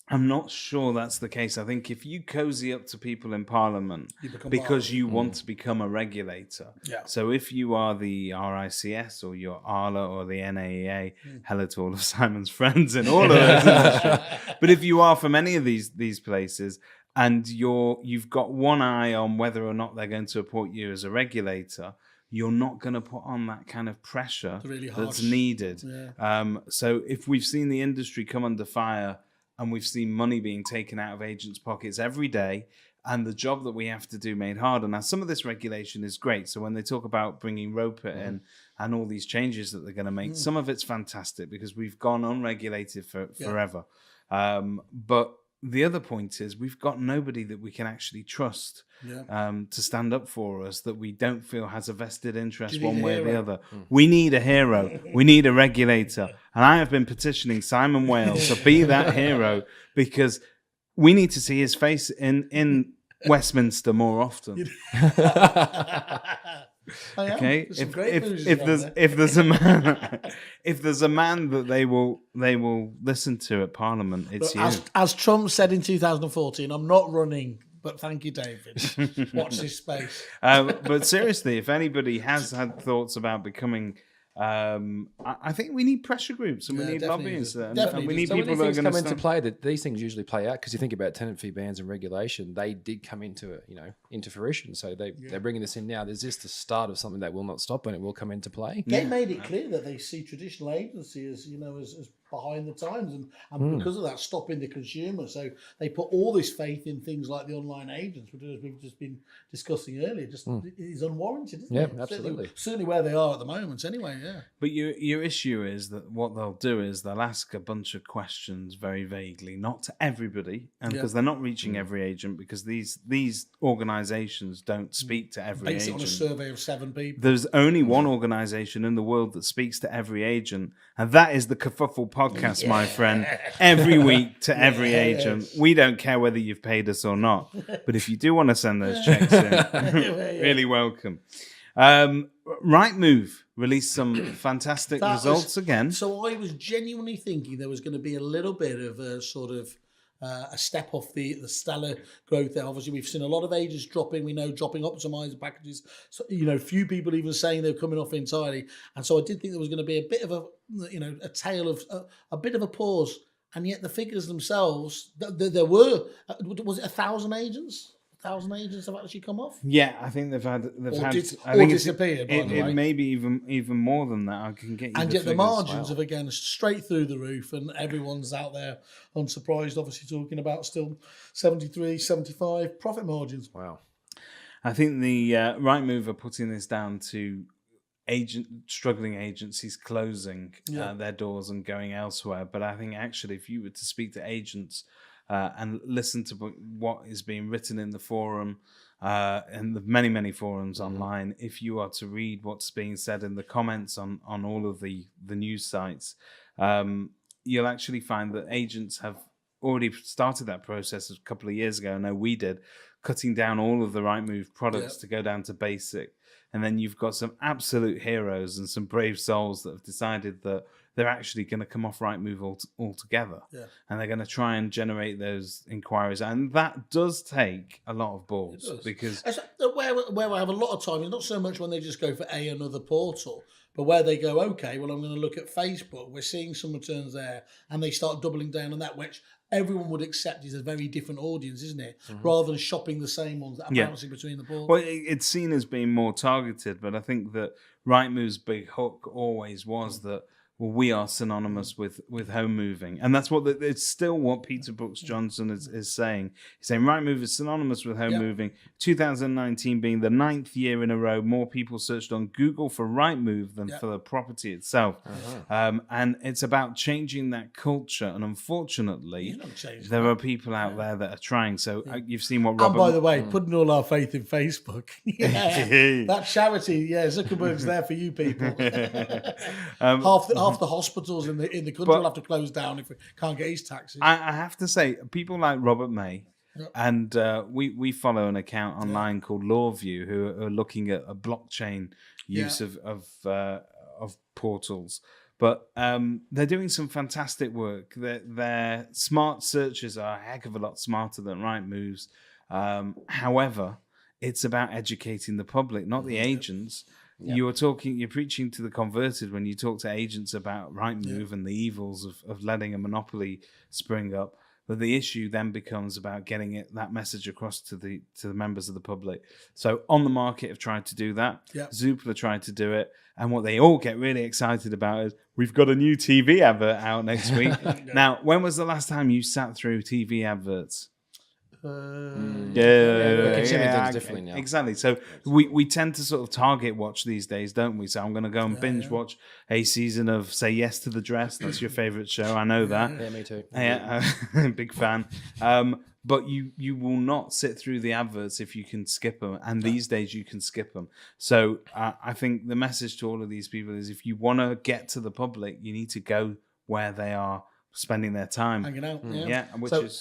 I'm not sure that's the case. I think if you cozy up to people in Parliament because you want to become a regulator, so if you are the RICS or you're ARLA or the NAEA, hello to all of Simon's friends in all of those industries, but if you are from any of these places and you've got one eye on whether or not they're going to appoint you as a regulator, you're not going to put on that kind of pressure that's needed. Yeah. So if we've seen the industry come under fire, and we've seen money being taken out of agents' pockets every day, and the job that we have to do made harder. Now, some of this regulation is great. So when they talk about bringing ROPA in and all these changes that they're going to make, some of it's fantastic because we've gone unregulated forever. But the other point is we've got nobody that we can actually trust to stand up for us that we don't feel has a vested interest one way or the other. We need a hero. We need a regulator. And I have been petitioning Simon Wales to be that hero because we need to see his face in Westminster more often. Okay, if there's a man that they will listen to at Parliament, it's you. As Trump said in 2014, I'm not running, but thank you, David. Watch this space. But seriously, if anybody has had thoughts about becoming, I think we need pressure groups and we need lobbyists and we need people that are going to come into play. That these things usually play out because you think about tenant fee bans and regulation, they did come into fruition. So they're bringing this in now. There's just the start of something that will not stop and it will come into play. They made it clear that they see traditional agency as behind the times and because of that stopping the consumer. So they put all this faith in things like the online agents, which as we've just been discussing earlier, it is unwarranted, isn't it? Yeah, absolutely. Certainly where they are at the moment anyway, yeah. But your issue is that what they'll do is they'll ask a bunch of questions very vaguely, not to everybody, and because they're not reaching every agent, because these organisations don't speak to every agent. Based on a survey of 7 people. There's only one organisation in the world that speaks to every agent, and that is the Kerfuffle podcast, my friend. Every week to every agent. We don't care whether you've paid us or not, but if you do want to send those checks in, really welcome. Rightmove released some fantastic results again. So I was genuinely thinking there was going to be a little bit of a sort of a step off the stellar growth there. Obviously, we've seen a lot of agents dropping. We know dropping optimizer packages. So, few people even saying they're coming off entirely. And so I did think there was going to be a bit of a tale of a bit of a pause. And yet the figures themselves, there were, was it 1,000 agents? 1,000 agents have actually come off. Yeah, I think they've had. I think disappeared. It may be even more than that. I can get you. And the yet the figures. margins have again straight through the roof, and everyone's out there unsurprised, obviously talking about still 73, 75 profit margins. Wow. I think the Rightmove are putting this down to struggling agencies closing their doors and going elsewhere. But I think actually, if you were to speak to agents and listen to what is being written in the forum and the many forums online, if you are to read what's being said in the comments on all of the news sites, you'll actually find that agents have already started that process a couple of years ago. I know we did, cutting down all of the Rightmove products to go down to basic. And then you've got some absolute heroes and some brave souls that have decided that they're actually going to come off Rightmove altogether. Yeah. And they're going to try and generate those inquiries. And that does take a lot of balls. Because where I have a lot of time is not so much when they just go for another portal, but where they go, okay, well, I'm going to look at Facebook. We're seeing some returns there. And they start doubling down on that, which everyone would accept is a very different audience, isn't it? Rather than shopping the same ones that are bouncing between the boards. Well, it's seen as being more targeted, but I think that Rightmove's big hook always was that, well, we are synonymous with home moving. And that's it's still what Peter Brooks Johnson is saying. He's saying Rightmove is synonymous with home moving. 2019 being the 9th year in a row, more people searched on Google for Rightmove than for the property itself. And it's about changing that culture. And unfortunately, there are people out there that are trying. So you've seen what Robert... And by the way, putting all our faith in Facebook. That charity, Zuckerberg's there for you people. Half the hospitals in the country will have to close down if we can't get his taxes. I have to say, people like Robert May, and we follow an account online called Loorview who are looking at a blockchain use of portals. But they're doing some fantastic work. Their smart searches are a heck of a lot smarter than Rightmove's. However, it's about educating the public, not the agents. You're preaching to the converted when you talk to agents about Rightmove and the evils of letting a monopoly spring up. But the issue then becomes about getting that message across to the members of the public. So On the Market have tried to do that. Zoopla tried to do it. And what they all get really excited about is we've got a new TV advert out next week. Now, when was the last time you sat through TV adverts? Consuming things differently now. Exactly. So we tend to sort of target watch these days, don't we? So I'm going to go and binge watch a season of Say Yes to the Dress. That's your favourite show. I know that. Yeah, me too. Big fan. But you will not sit through the adverts if you can skip them. And these days you can skip them. So I think the message to all of these people is if you want to get to the public, you need to go where they are spending their time hanging out.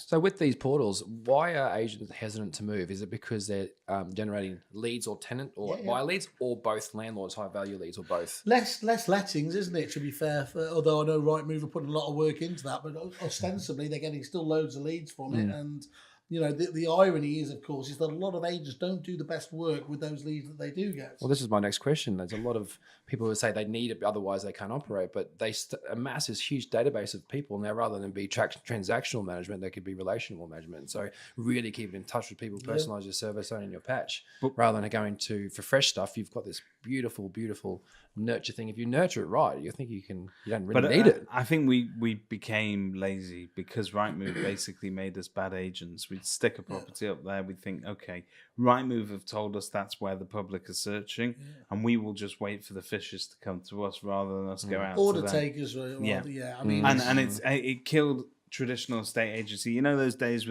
So with these portals, why are agents hesitant to move? Is it because they're generating leads or tenant or buyer leads, or both landlords, high value leads, or both? Less lettings, isn't it? To be fair, although I know Rightmove are putting a lot of work into that, but ostensibly they're getting still loads of leads from it. And the irony is, of course, is that a lot of agents don't do the best work with those leads that they do get. Well, this is my next question. There's a lot of people who say they need it, otherwise they can't operate, but they amass this huge database of people. Now, rather than be transactional management, they could be relational management. So really keeping in touch with people, personalize your service, owning your patch, rather than going for fresh stuff. You've got this beautiful nurture thing. If you nurture it right, you think you don't really need it. I think we became lazy because Rightmove basically made us bad agents. We'd stick a property up there. We'd think, okay, Rightmove have told us that's where the public are searching, and we will just wait for the fishes to come to us rather than us go out order to them. Takers. I mean, and it killed traditional estate agency. You know those days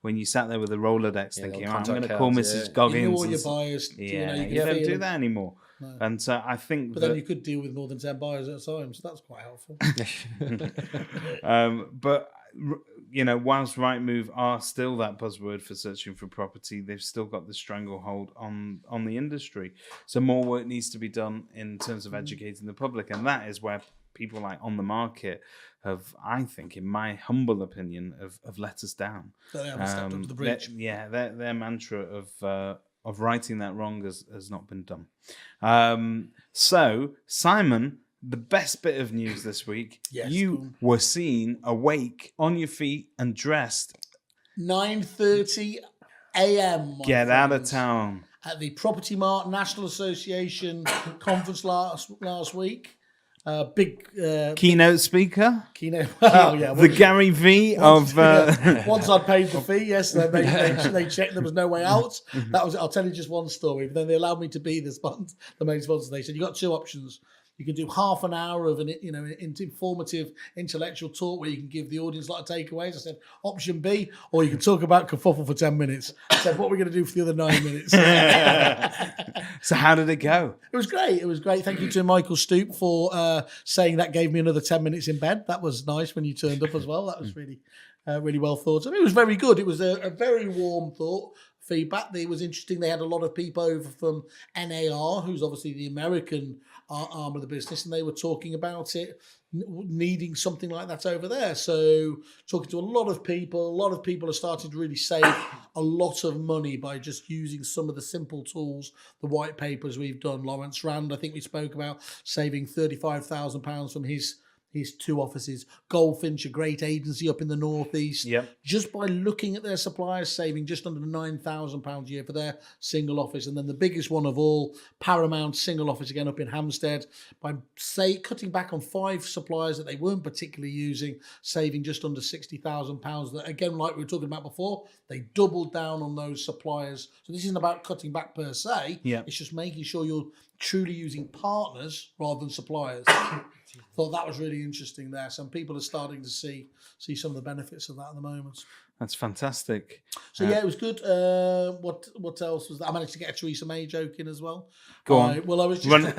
when you sat there with a Rolodex thinking, I'm going to call Mrs. Goggins. You know all your buyers. You don't do that anymore. No. And so I think then you could deal with more than 10 buyers at a time, so that's quite helpful. But whilst Rightmove are still that buzzword for searching for property, they've still got the stranglehold on the industry. So more work needs to be done in terms of educating the public, and that is where people like On the Market have, I think, in my humble opinion, have let us down. They haven't stepped up to the bridge. Their mantra of righting that wrong has not been done. So, Simon, the best bit of news this week, you were seen awake, on your feet and dressed. 9:30 a.m. Get out of town. At the Properymark National Association conference last week. Big keynote speaker. Keynote. Well, yeah. The Gary V of. Once I paid the fee, yes, they checked there was no way out. That was. I'll tell you just one story. But then they allowed me to be the main sponsor. They said you got two options. You can do half an hour of an informative intellectual talk where you can give the audience a lot of takeaways. I said option B, or you can talk about kerfuffle for 10 minutes. I said what are we going to do for the other 9 minutes? So how did it go? It was great. It was great. Thank you to Michael Stoop for saying that gave me another 10 minutes in bed. That was nice when you turned up as well. That was really well thought of. It was very good. It was a very warm feedback. It was interesting. They had a lot of people over from NAR, who's obviously the American arm of the business, and they were talking about it needing something like that over there. So talking to a lot of people are starting to really save a lot of money by just using some of the simple tools, the white papers we've done. Lawrence Rand, I think we spoke about saving £35,000 from his two offices. Goldfinch, a great agency up in the northeast, just by looking at their suppliers, saving just under £9,000 a year for their single office. And then the biggest one of all, Paramount single office again up in Hampstead, by cutting back on 5 suppliers that they weren't particularly using, saving just under £60,000. That again, like we were talking about before, they doubled down on those suppliers. So this isn't about cutting back per se. It's just making sure you're truly using partners rather than suppliers. Thought that was really interesting there. Some people are starting to see some of the benefits of that at the moment. That's fantastic. So it was good. What else was that? I managed to get a Theresa May joke in as well. Go on. Well, I was just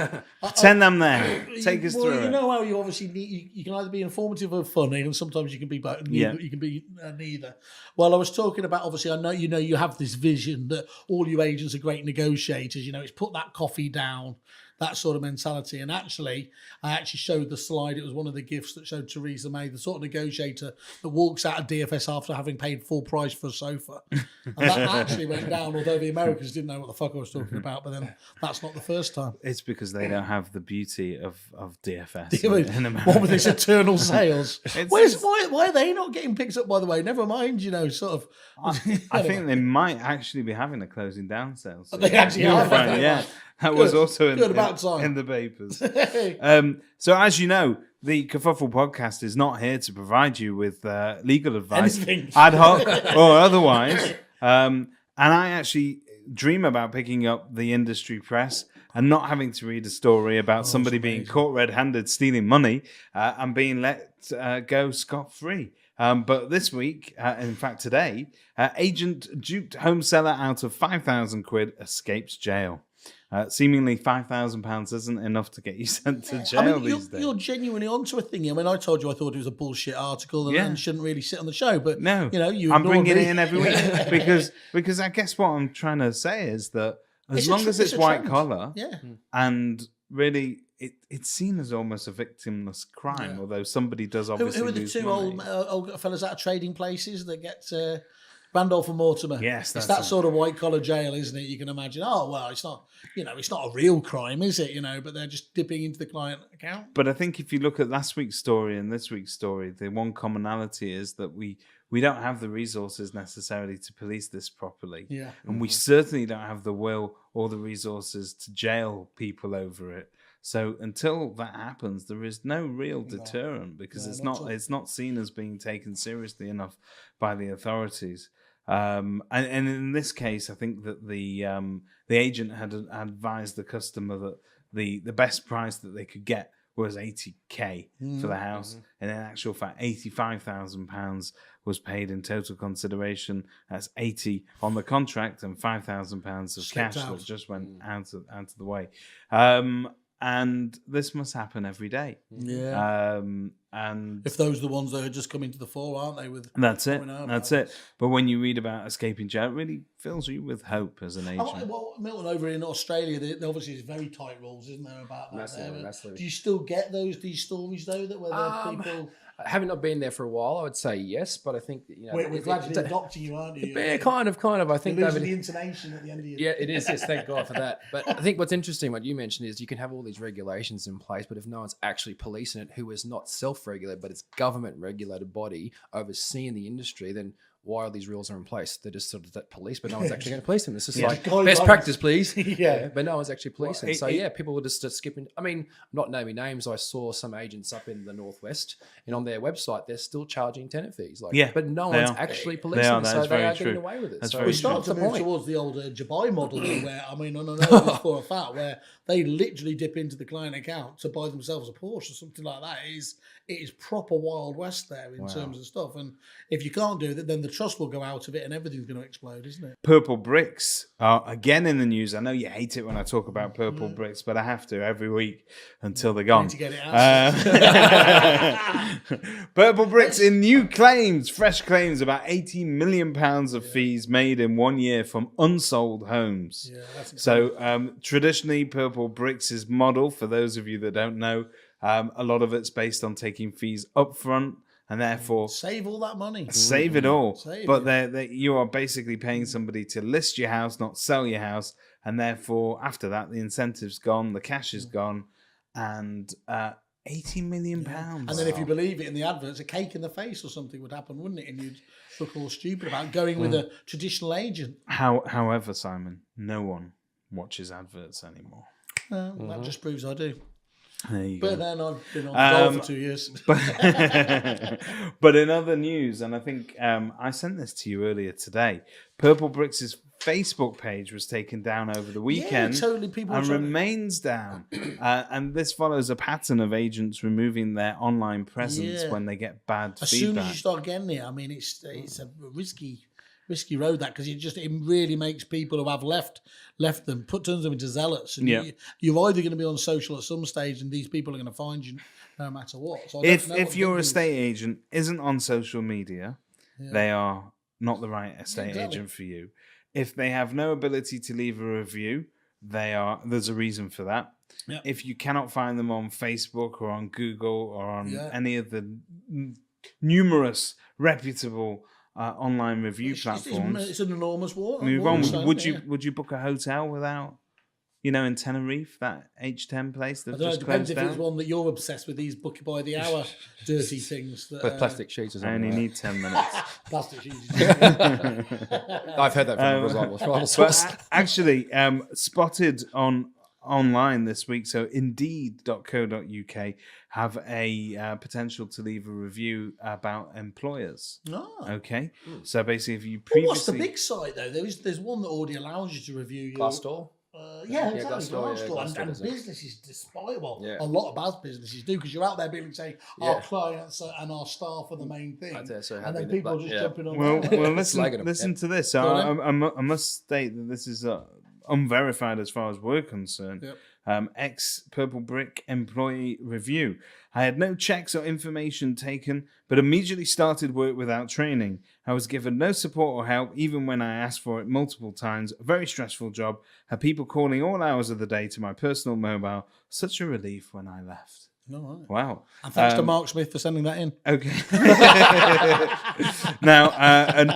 pretend I'm there. Take us through. You know how you obviously need, you can either be informative or funny, and sometimes you can be both. You can be neither. Well, I was talking about, obviously, I know you have this vision that all you agents are great negotiators. It's put that coffee down. That sort of mentality. And actually, I actually showed the slide. It was one of the gifts that showed Theresa May, the sort of negotiator that walks out of DFS after having paid full price for a sofa. And that actually went down, although the Americans didn't know what the fuck I was talking about. But then that's not the first time. It's because they don't have the beauty of DFS in America. What with this eternal sales? Why are they not getting picked up, by the way? Never mind, sort of. I think they might actually be having a closing down sale. So they actually are. Yeah. That was also in the papers. So as you know, the Kerfuffle podcast is not here to provide you with legal advice, ad hoc or otherwise. And I actually dream about picking up the industry press and not having to read a story about somebody being caught red-handed stealing money and being let go scot-free. But this week, in fact today, agent duped home seller out of £5,000 escapes jail. Seemingly £5,000 isn't enough to get you sent to jail these days. You're genuinely onto a thing. I mean, I told you I thought it was a bullshit article and shouldn't really sit on the show. But no, I'm bringing it in every week because I guess what I'm trying to say is that as long as it's white collar, and really it's seen as almost a victimless crime, although somebody does obviously. Who are the two old fellas out of trading places that get? Randolph and Mortimer. Yes, it's that sort of white collar jail, isn't it? You can imagine. Oh well, it's not. It's not a real crime, is it? But they're just dipping into the client account. But I think if you look at last week's story and this week's story, the one commonality is that we don't have the resources necessarily to police this properly. Yeah, and we certainly don't have the will or the resources to jail people over it. So until that happens, there is no real deterrent because it's not seen as being taken seriously enough by the authorities. And in this case, I think that the agent had advised the customer that the best price that they could get was £80,000 for the house, and in actual fact, £85,000 was paid in total consideration. That's 80 on the contract and £5,000 of cash that just went out of the way. And this must happen every day. Yeah. And if those are the ones that are just coming to the fore, aren't they? That's it. But when you read about escaping jail, it really fills you with hope as an agent. Well, Milton, over in Australia, there obviously is very tight rules, isn't there, about that? Massively. Do you still get these stories though, that where there are people? Having not been there for a while, I would say yes, but I think we're gradually adopting you, aren't you? Yeah, kind of. I think you're losing the intonation at the end of your. Yeah, it is. Yes, thank God for that. But I think what's interesting, what you mentioned, is you can have all these regulations in place, but if no one's actually policing it, who is not self-regulated, but it's government-regulated body overseeing the industry, then why all these rules are in place. They're just sort of that police, but no one's actually going to police them. It's just like Guidelines. best practice, please. Yeah. But no one's actually policing. Well, So people were just skipping. I mean, not naming names, I saw some agents up in the Northwest, and on their website, they're still charging tenant fees. But no one's actually policing, so they are getting away with it. That's so very We start to move towards the old Dubai model, where I know this for a fact, where they literally dip into the client account to buy themselves a Porsche or something like that. It is proper Wild West there in terms of stuff, and if you can't do that, then the trust will go out of it, and everything's going to explode, isn't it? Purple bricks are again in the news. I know you hate it when I talk about purple bricks, but I have to every week until they're gone. Need to get it out. Purple bricks in new claims, fresh claims, about £18 million of fees made in 1 year from unsold homes. Yeah, that's So traditionally, purple bricks' model, for those of you that don't know, a lot of it's based on taking fees up front and therefore save all that money. save it all. Save but it. you are basically paying somebody to list your house, not sell your house. And therefore, after that, the incentive's gone, the cash is gone, and £18 million. And then if you believe it in the adverts, a cake in the face or something would happen, wouldn't it? And you'd look all stupid about going with a traditional agent. However, Simon, no one watches adverts anymore. That just proves I do. There you But go. then I've been on the dole for 2 years. But in other news, and I think I sent this to you earlier today, Purple Bricks' Facebook page was taken down over the weekend totally. People and are trying- remains down. And this follows a pattern of agents removing their online presence Yeah. when they get bad As feedback. soon as you start getting it, I mean, it's a risky road, that, because it really makes people who have left them, turns them into zealots, and you're either going to be on social at some stage, and these people are going to find you no matter what. So If your estate agent isn't on social media, they are not the right estate agent for you. If they have no ability to leave a review, there's a reason for that. Yep. If you cannot find them on Facebook or on Google or on any of the numerous reputable online review platforms, it's an enormous war. move on. Zone, Would you book a hotel without, in Tenerife, that H10 place that I don't know, just it depends closed if down? it's one that you're obsessed with, these book by the hour dirty things. That, With plastic sheets or I something. only need 10 minutes. plastic sheets. I've heard that from a reliable source. But actually, spotted online this week, so indeed.co.uk have a potential to leave a review about employers. No. Okay, so basically, if you Well, what's the previously big site though? There's one that already allows you to review your Glassdoor? exactly. Glassdoor, Glassdoor. And does it. businesses, despite Yeah. a lot of bad businesses do, because you're out there being saying our clients and our staff are the main thing, They're so and happy then that- people but, just yeah. jumping on. well, that. Slagging them. listen to this. So Go on, I must state that this is unverified as far as we're concerned. Yep. Ex Purple Brick employee review. I had no checks or information taken, but immediately started work without training. I was given no support or help, even when I asked for it multiple times. A very stressful job. Had people calling all hours of the day to my personal mobile. Such a relief when I left. All right. Wow. And thanks to Mark Smith for sending that in. Okay. Now,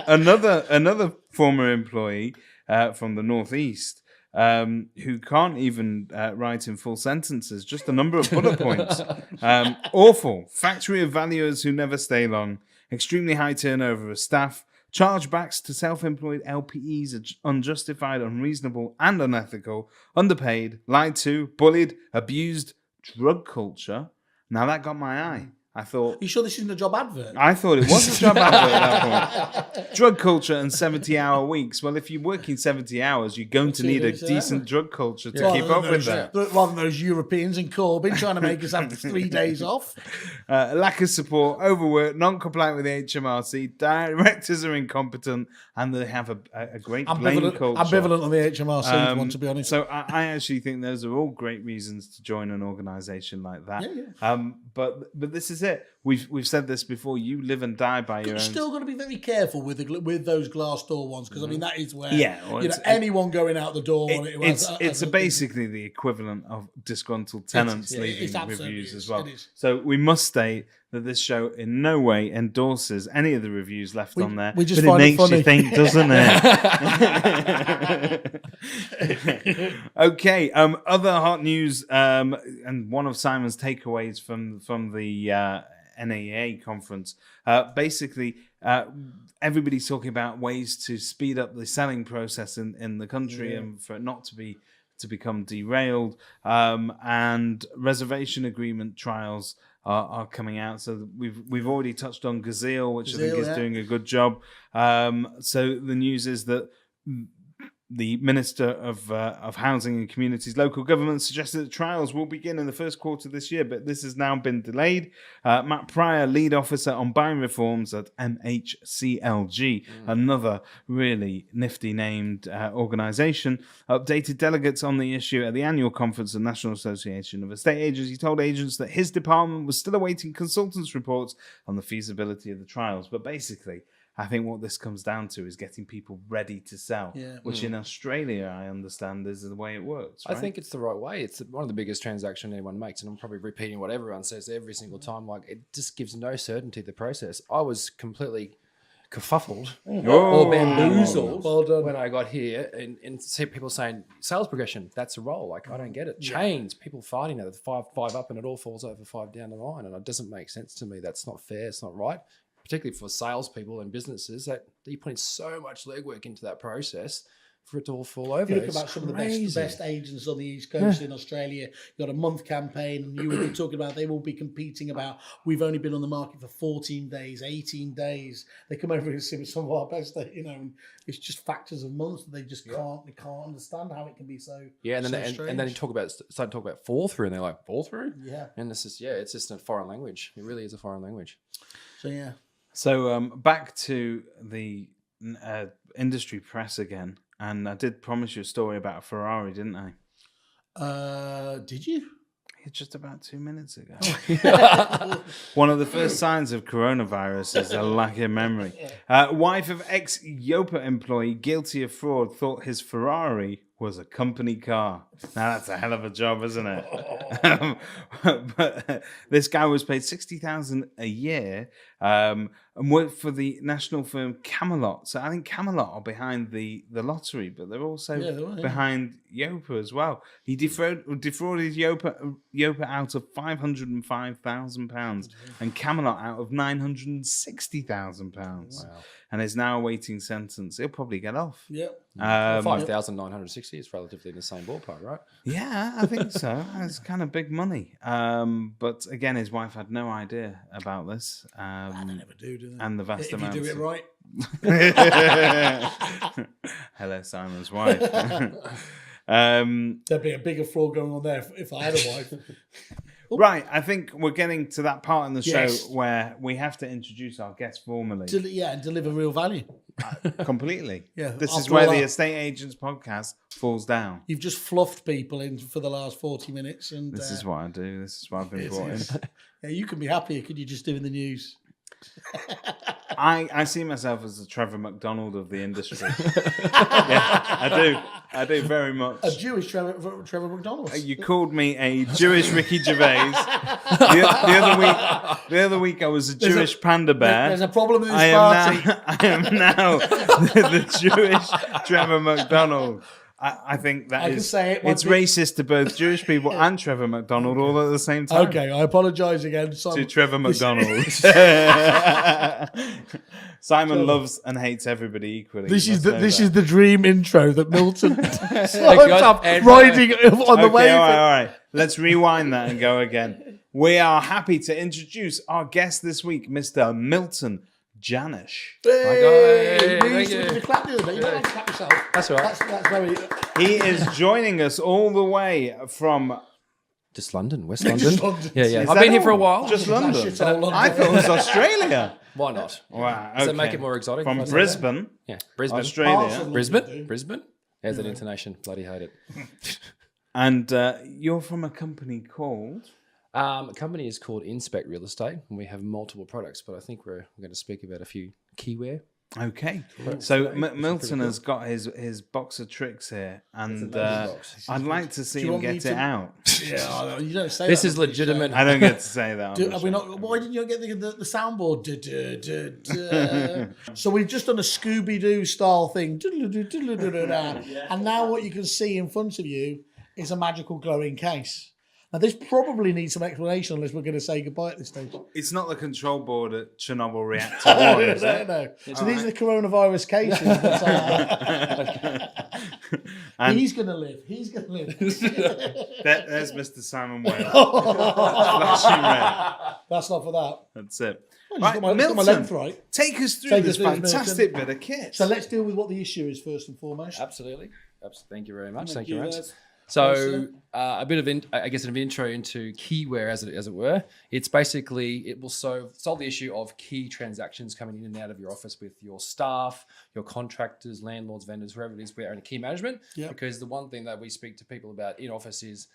another former employee from the Northeast who can't even write in full sentences, just a number of bullet points. Awful. Factory of valuers who never stay long. Extremely high turnover of staff. Chargebacks to self-employed LPEs are unjustified, unreasonable, and unethical. Underpaid, lied to, bullied, abused. Drug culture. Now that got my eye. I thought. You sure this isn't a job advert? I thought it was a job advert at that point. Drug culture and 70-hour weeks. Well, if you're working 70 hours, you're going to need a decent drug culture to keep up with that. Rather than those Europeans in Corbyn trying to make us have 3 days off. Lack of support, overwork, non-compliant with the HMRC, directors are incompetent, and they have a great blame culture. Ambivalent on the HMRC one, to be honest. So I actually think those are all great reasons to join an organisation like that. But this is it. We've said this before. You live and die by your You're own. still got to be very careful with those Glassdoor ones, because I mean that is where well, anyone going out the door on it. It's basically the equivalent of disgruntled tenants leaving reviews as well. So we must state that this show in no way endorses any of the reviews left on there. We just but find it it makes funny. you think, doesn't it? Okay. Other hot news, and one of Simon's takeaways from the NAA conference. Basically, everybody's talking about ways to speed up the selling process in the country and for it not to become derailed. And reservation agreement trials are coming out. So we've already touched on Gazelle, which I think is doing a good job. So the news is that the Minister of Housing and Communities Local Government suggested that trials will begin in the first quarter this year, but this has now been delayed. Matt Pryor, lead officer on buying reforms at MHCLG, another really nifty named organisation, updated delegates on the issue at the annual conference of the National Association of Estate Agents. He told agents that his department was still awaiting consultants' reports on the feasibility of the trials. But basically, I think what this comes down to is getting people ready to sell, which in Australia, I understand, is the way it works. Right? I think it's the right way. It's one of the biggest transactions anyone makes, and I'm probably repeating what everyone says every single time. Like, it just gives no certainty to the process. I was completely kerfuffled or bamboozled when I got here and see people saying sales progression, that's a role. Like, I don't get it. Chains, people fighting at five up and it all falls over 5 down the line. And it doesn't make sense to me. That's not fair. It's not right. Particularly for salespeople and businesses, that you put in so much legwork into that process for it to all fall over. You look about some of the best agents on the East Coast in Australia. You got a month campaign, and you were talking about they will be competing about. We've only been on the market for 14 days, 18 days. They come over and see with some of our best. And it's just factors of months that they just can't. They can't understand how it can be so. Yeah, and then so and then you start to talk about fall through, and they're like, fall through. Yeah, and this is it's just a foreign language. It really is a foreign language. So yeah. So back to the industry press again, and I did promise you a story about a Ferrari, didn't I? Did you? Just about 2 minutes ago. One of the first signs of coronavirus is a lack of memory. Wife of ex-Yopa employee guilty of fraud thought his Ferrari was a company car. Now that's a hell of a job, isn't it? But this guy was paid $60,000 a year and worked for the national firm Camelot. So I think Camelot are behind the lottery, but they're also behind Yopa as well. He defrauded Yopa out of £505,000 and Camelot out of £960,000. Wow. And is now awaiting sentence. He'll probably get off. Yep. 5,960 is relatively in the same ballpark, right? Yeah, I think so. It's kind of big money. But again, his wife had no idea about this. They never do they? And the vast amount. If you do it right. Hello, Simon's wife. There'd be a bigger fraud going on there if I had a wife. Right, I think we're getting to that part in the show where we have to introduce our guest formally. And deliver real value. Completely. Yeah. This is where the Estate Agents podcast falls down. You've just fluffed people in for the last 40 minutes. And this is what I do. This is what I've been brought in. Yeah, you can be happier. Could you just do in the news? I see myself as the Trevor McDonald of the industry. Yeah, I do very much. A Jewish Trevor McDonald. You called me a Jewish Ricky Gervais. The other week I was a Jewish panda bear. There's a problem with this party. I am now the Jewish Trevor McDonald. I think that it's racist to both Jewish people and Trevor McDonald all at the same time. Okay, I apologise again. To Trevor McDonald. Simon loves and hates everybody equally. This is the dream intro that Milton riding on the wave. All right. Let's rewind that and go again. We are happy to introduce our guest this week, Mr. Milton Jannusch. Hey, you clap the other day. You don't have to clap yourself. That's all right. That's very. He is joining us all the way from just London, West London. Yeah. I've been here for a while. Just London. I thought it was Australia. Why not? Wow. Does that make it more exotic? From Brisbane. Yeah, Brisbane. Australia. Brisbane. There's an intonation. Bloody hate it. And you're from a company called? A company is called Inspect Real Estate, and we have multiple products, but I think we're going to speak about a few KeyWhere. Okay. Cool. So Milton has got his box of tricks here, and I'd like to see him get it out. Yeah, you don't say this that. Is legitimate. I don't get to say that. Have we not? Why didn't you get the soundboard? So we've just done a Scooby-Doo style thing, and now what you can see in front of you is a magical glowing case. Now, this probably needs some explanation unless we're going to say goodbye at this stage. It's not the control board at Chernobyl reactor 1, is it? No. So these are the coronavirus cases. He's going to live. He's going to live. There's Mr. Simon Whale. Flashing red. That's not for that. That's it. Well, he's got my length right. Take us through this fantastic bit of kit. So let's deal with what the issue is first and foremost. Absolutely. Thank you very much. Thank you very much. So a bit of, an intro into KeyWhere, as it were. It's basically, it will solve the issue of key transactions coming in and out of your office with your staff, your contractors, landlords, vendors, whoever it is, we're in key management. Yep. Because the one thing that we speak to people about in office is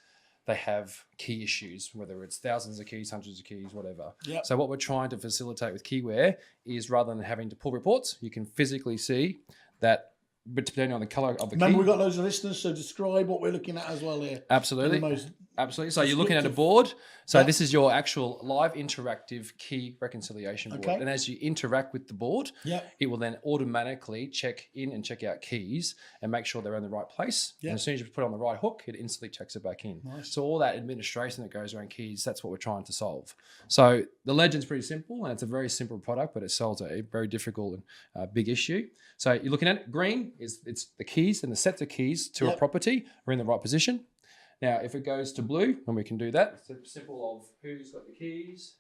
they have key issues, whether it's thousands of keys, hundreds of keys, whatever. Yep. So what we're trying to facilitate with KeyWhere is, rather than having to pull reports, you can physically see that, but depending on the color of the key. Remember, we've got loads of listeners, so describe what we're looking at as well here. Absolutely. Absolutely. So you're looking at a board. So this is your actual live interactive key reconciliation board. Okay. And as you interact with the board, it will then automatically check in and check out keys and make sure they're in the right place. And as soon as you put it on the right hook, it instantly checks it back in. Nice. So all that administration that goes around keys, that's what we're trying to solve. So the legend's pretty simple, and it's a very simple product, but it solves a very difficult and big issue. So you're looking at it. Green is it's the keys and the sets of keys to a property are in the right position. Now, if it goes to blue, and we can do that, it's simple of who's got the keys.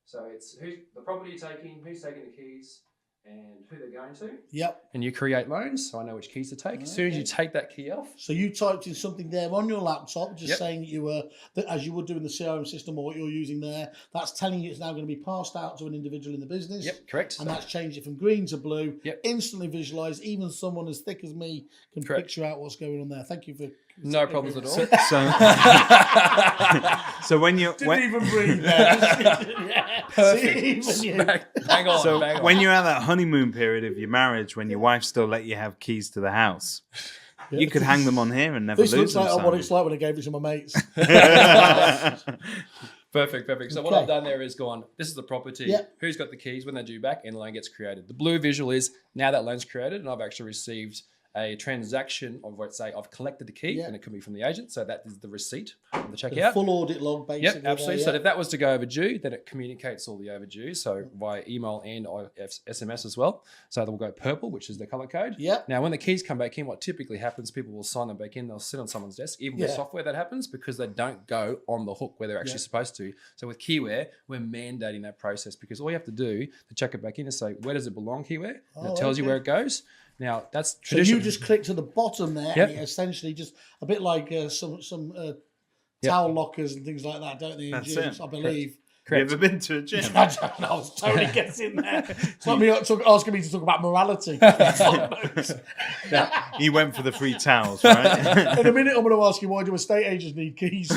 So it's who's the property you're taking, who's taking the keys, and who they're going to. Yep. And you create loans, so I know which keys to take. Okay. As soon as you take that key off. So you typed in something there on your laptop, just saying that you were, that as you would do in the CRM system or what you're using there, that's telling you it's now going to be passed out to an individual in the business. Yep, correct. And that's changed it from green to blue. Yep. Instantly visualised. Even someone as thick as me can picture out what's going on there. Thank you for... No problems at all. So when you didn't even breathe there. Perfect. Hang on. So when you're at that honeymoon period of your marriage, when your wife still let you have keys to the house, you could hang them on here and never lose them. This looks like what it's like when I gave it to my mates. Perfect. So what I've done there is gone, this is the property, who's got the keys, when they're due back, and the loan gets created. The blue visual is now that loan's created, and I've actually received a transaction of, let's say, I've collected the key, and it could be from the agent. So that is the receipt of the checkout. The full audit log, basically. Yep, absolutely. So if that was to go overdue, then it communicates all the overdue. So via email and SMS as well. So they'll go purple, which is the color code. Yep. Now, when the keys come back in, what typically happens, people will sign them back in. They'll sit on someone's desk. Even with software, that happens because they don't go on the hook where they're actually supposed to. So with KeyWhere, we're mandating that process, because all you have to do to check it back in is say, where does it belong, KeyWhere? And it tells you where it goes. Now, that's traditional. So you just click to the bottom there, and it essentially just a bit like some towel lockers and things like that, don't they, in gyms, I believe. Correct. Have you ever been to a gym? I don't know. I was totally getting there. It's like me asking me to talk about morality. He went for the free towels, right? In a minute, I'm going to ask you, why do estate agents need keys?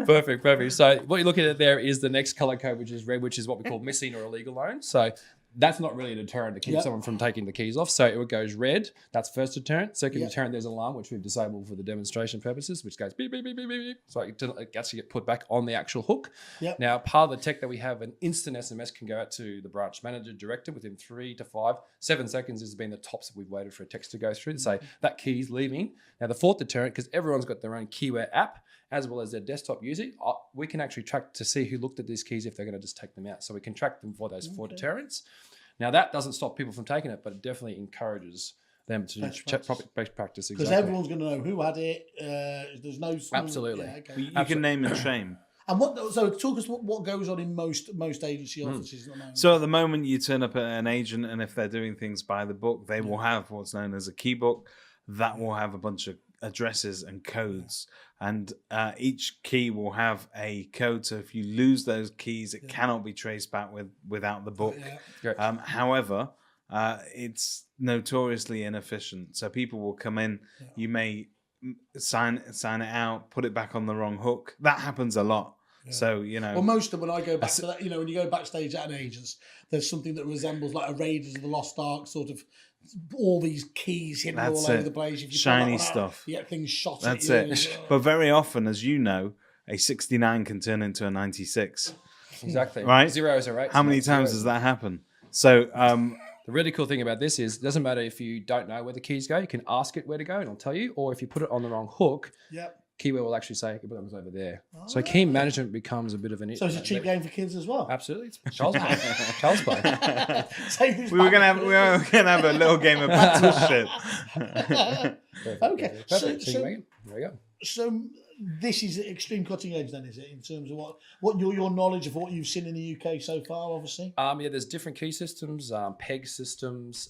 Perfect. So what you're looking at there is the next color code, which is red, which is what we call missing or illegal loan. So that's not really a deterrent to keep someone from taking the keys off. So it goes red. That's first deterrent. Second deterrent, there's an alarm, which we've disabled for the demonstration purposes, which goes beep, beep, beep, beep, beep. So it actually get put back on the actual hook. Yep. Now, part of the tech that we have, an instant SMS can go out to the branch manager director within 3 to 5. 7 seconds has been the tops that we've waited for a text to go through to say that key's leaving. Now, the fourth deterrent, because everyone's got their own KeyWhere app, as well as their desktop using, we can actually track to see who looked at these keys if they're going to just take them out. So we can track them for those 4 deterrents. Now, that doesn't stop people from taking it, but it definitely encourages them to check best practice. Because everyone's going to know who had it. There's no... Absolutely. Yeah, okay. You can name and shame. And so talk us what goes on in most agency offices at the moment. So at the moment, you turn up at an agent, and if they're doing things by the book, they will have what's known as a key book. That will have a bunch of addresses and codes, and each key will have a code. So if you lose those keys, it cannot be traced back without the book. However, it's notoriously inefficient. So people will come in, you may sign it out, put it back on the wrong hook. That happens a lot. So, well, most of when I go back to that, when you go backstage at an agent's, there's something that resembles like a Raiders of the Lost Ark sort of, all these keys hidden all over the place. If you shiny stuff. You get things shot That's at you. it. But very often, as you know, a 69 can turn into a 96. Exactly. Right? Zeros are right. How many times does that happen? So The really cool thing about this is it doesn't matter if you don't know where the keys go. You can ask it where to go and it'll tell you. Or if you put it on the wrong hook, KeyWhere will actually say, it was over there. So key management becomes a bit of an... So it's a cheap game for kids as well? Absolutely. It's child's play. Child's play. We were gonna have a little game of battleship. Okay. Perfect. So there we go. So this is extreme cutting edge then, is it, in terms of what your knowledge of what you've seen in the UK so far, obviously? There's different key systems, peg systems,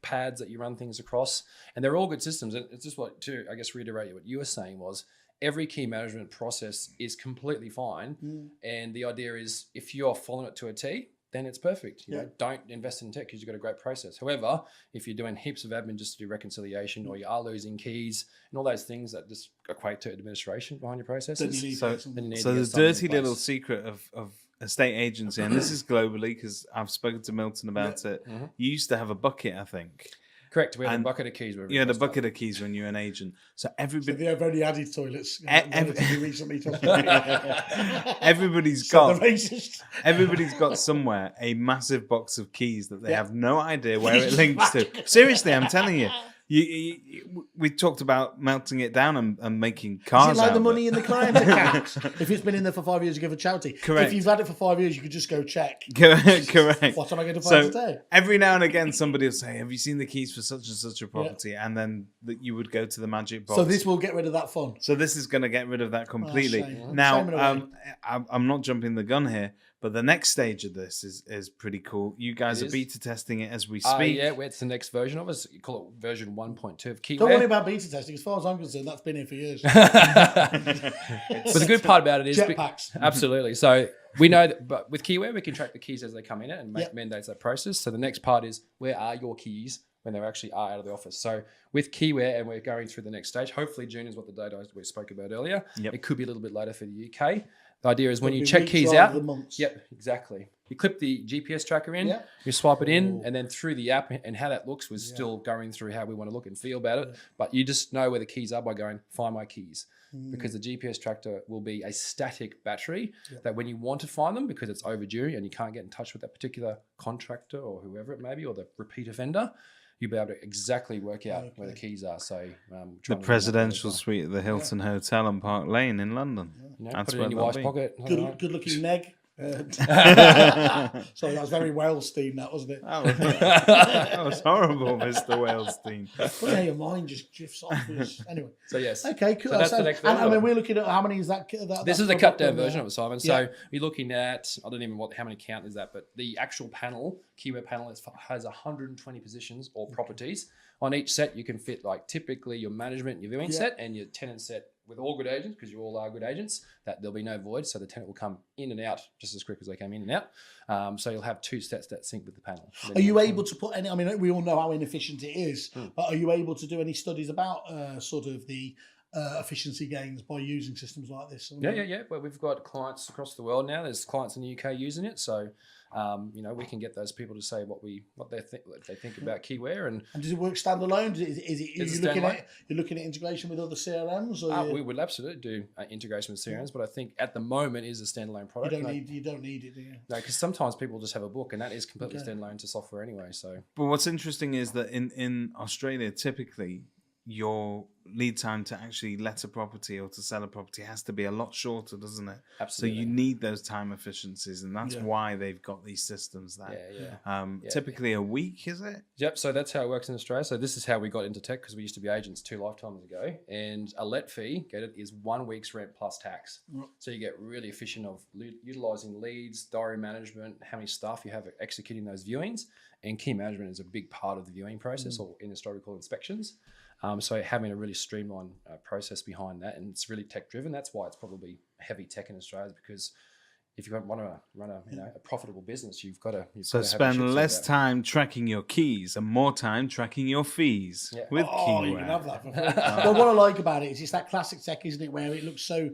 pads that you run things across, and they're all good systems. And it's just to reiterate what you were saying was every key management process is completely fine. And the idea is if you're following it to a T, then it's perfect. You know, don't invest in tech because you've got a great process. However, if you're doing heaps of admin just to do reconciliation, or you are losing keys and all those things that just equate to administration behind your processes, then you need so the dirty little secret of estate agency, and this is globally because I've spoken to Milton about it. You used to have a bucket, I think. Correct. We have a bucket of keys. You had a bucket of keys when you were an agent. So everybody... So they have only added toilets. Recently. Everybody's got somewhere a massive box of keys that they have no idea where it links to. Seriously, I'm telling you. We talked about melting it down and making cars. Is it like the money in the client account? If it's been in there for 5 years, you give a charity. Correct. If you've had it for 5 years, you could just go check. Correct. What am I going to find today? Every now and again, somebody will say, "Have you seen the keys for such and such a property?" And then you would go to the magic box. So this will get rid of that fun. So this is going to get rid of that completely. Shame. Now, I'm not jumping the gun here, but the next stage of this is pretty cool. You guys are beta testing it as we speak. It's the next version of it. You call it version 1.2 of KeyWhere. Don't worry about beta testing. As far as I'm concerned, that's been here for years. But the good part about it is... Jetpacks. Absolutely. So we know that, but with KeyWhere, we can track the keys as they come in and make mandates that process. So the next part is, where are your keys when they actually are out of the office? So with KeyWhere, and we're going through the next stage, hopefully June is what the date we spoke about earlier. It could be a little bit later for the UK. The idea is when you check keys out, exactly. You clip the GPS tracker in, you swipe it in, and then through the app, and how that looks was still going through how we want to look and feel about it. But you just know where the keys are by going, find my keys. Because the GPS tracker will be a static battery that when you want to find them, because it's overdue and you can't get in touch with that particular contractor or whoever it may be, or the repeat offender, you'll be able to exactly work out where the keys are. So the presidential suite at the Hilton Hotel on Park Lane in London. That's put it in your wife's pocket. Good looking neg. Sorry, that was very Wales-themed, that wasn't it? That was horrible, Mr. Wales-themed. Well, yeah, your mind just drifts off. Anyway. So yes. Okay, cool. So that's the next version. And I mean, we're looking at how many is that? This is a cut down version of it, Simon. So you're looking at, I don't even know how many count is that, but the actual panel, KeyWhere panel, has 120 positions or properties. On each set, you can fit like typically your management, your viewing set, and your tenant set with all good agents, because you all are good agents, that there'll be no void. So the tenant will come in and out just as quick as they came in and out. So you'll have two sets that sync with the panel. Are you able to put any, I mean, we all know how inefficient it is, but are you able to do any studies about sort of the efficiency gains by using systems like this? Yeah. Well, we've got clients across the world now. There's clients in the UK using it. So, we can get those people to say what they think about KeyWhere. And does it work standalone? You're looking at integration with other CRMs? Or we would absolutely do integration with CRMs, but I think at the moment is a standalone product. You don't need it, do you? No, because sometimes people just have a book, and that is completely standalone to software anyway. So, but what's interesting is that in Australia, typically, your lead time to actually let a property or to sell a property has to be a lot shorter, doesn't it? Absolutely. So you need those time efficiencies, and that's why they've got these systems that typically a week, is it? Yep. So that's how it works in Australia. So this is how we got into tech, because we used to be agents 2 lifetimes ago, and a let fee, is 1 week's rent plus tax. So you get really efficient of utilizing leads, diary management, how many staff you have executing those viewings, and key management is a big part of the viewing process, or in Australia we call inspections. So having a really streamlined process behind that, and it's really tech driven. That's why it's probably heavy tech in Australia, because if you want to run a profitable business, you've got to spend less time tracking your keys and more time tracking your fees with KeyWhere. You can have that for free. Well, what I like about it is it's that classic tech, isn't it, where it looks so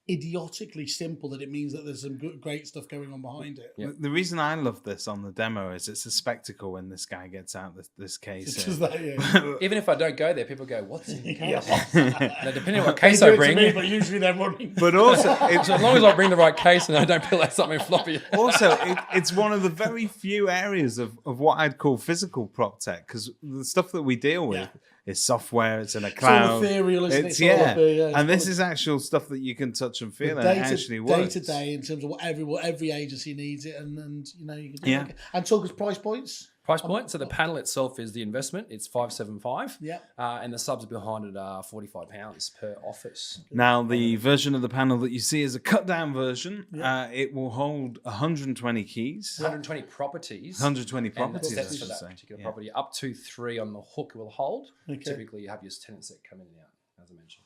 idiotically simple that it means that there's some great stuff going on behind it. Yeah. The reason I love this on the demo is it's a spectacle when this guy gets out this case. Even if I don't go there, people go, "What's in the case?" Yeah. Now, depending on what case I bring, but usually they're running. But also, as long as I bring the right case and I don't pull out something floppy. Also, it's one of the very few areas of what I'd call physical prop tech, because the stuff that we deal with is software. It's in a cloud. It's all ethereal, isn't it? And this is actual stuff that you can touch and feel, and it actually works. Day to day, in terms of what every agency needs it, and you know you can do it. And talk us price points. Price point. So the panel itself is the investment. It's $575. Yeah. And the subs behind it are £45 per office. Now the version of the panel that you see is a cut down version. It will hold 120 keys. 120 properties. 120 properties. And sets for that particular property. Up to 3 on the hook will hold. Okay. Typically, you have your tenant set come in and out, as I mentioned.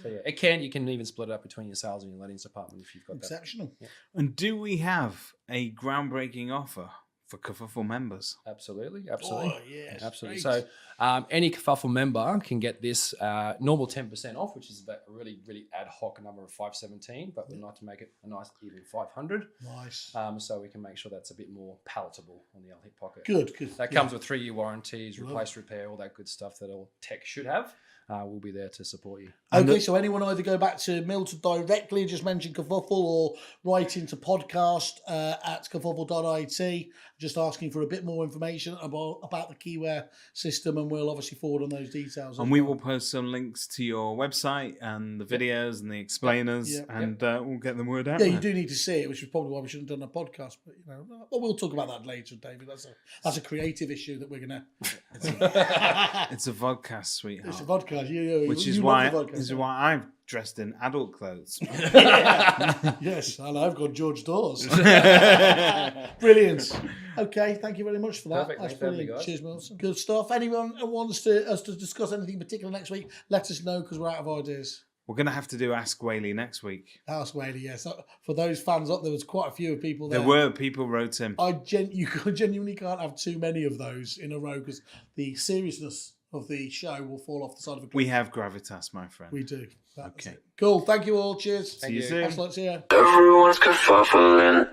Okay. So you can even split it up between your sales and your lettings department if you've got exceptional. That. Yeah. And do we have a groundbreaking offer for Kerfuffle members? Absolutely. Oh, yes, absolutely. Great. So any Kerfuffle member can get this normal 10% off, which is about a really, really ad hoc number of 517, but we'd like to make it a nice even 500. Nice. So we can make sure that's a bit more palatable on the hip pocket. Good. That comes with 3-year warranties, replace, repair, all that good stuff that all tech should have. We'll be there to support you. Okay, so anyone either go back to Milton directly and just mention Kerfuffle, or write into podcast at kerfuffle.it, just asking for a bit more information about the KeyWhere system, and we'll obviously forward on those details. And we will post some links to your website and the videos and the explainers, and we'll get the word out. Yeah, you do need to see it, which is probably why we shouldn't have done a podcast. But well, we'll talk about that later, David. That's a creative issue that we're gonna. It's a vodcast, sweetheart. It's a vodcast. Which is why I've dressed in adult clothes. Yes, and I've got George Dawes. Brilliant. Okay, thank you very much for that. Perfect. That's brilliant. Cheers, Milton. Good stuff. Anyone who wants us to discuss anything particular next week, let us know, because we're out of ideas. We're going to have to do Ask Whaley next week. Ask Whaley, yes. For those fans up, there was quite a few people there. There were people wrote him. You genuinely can't have too many of those in a row, because the seriousness of the show will fall off the side of a cliff. We have gravitas, my friend. We do. Okay. Cool. Thank you all. Cheers. See you soon. Excellent. See you. Everyone's kerfuffling.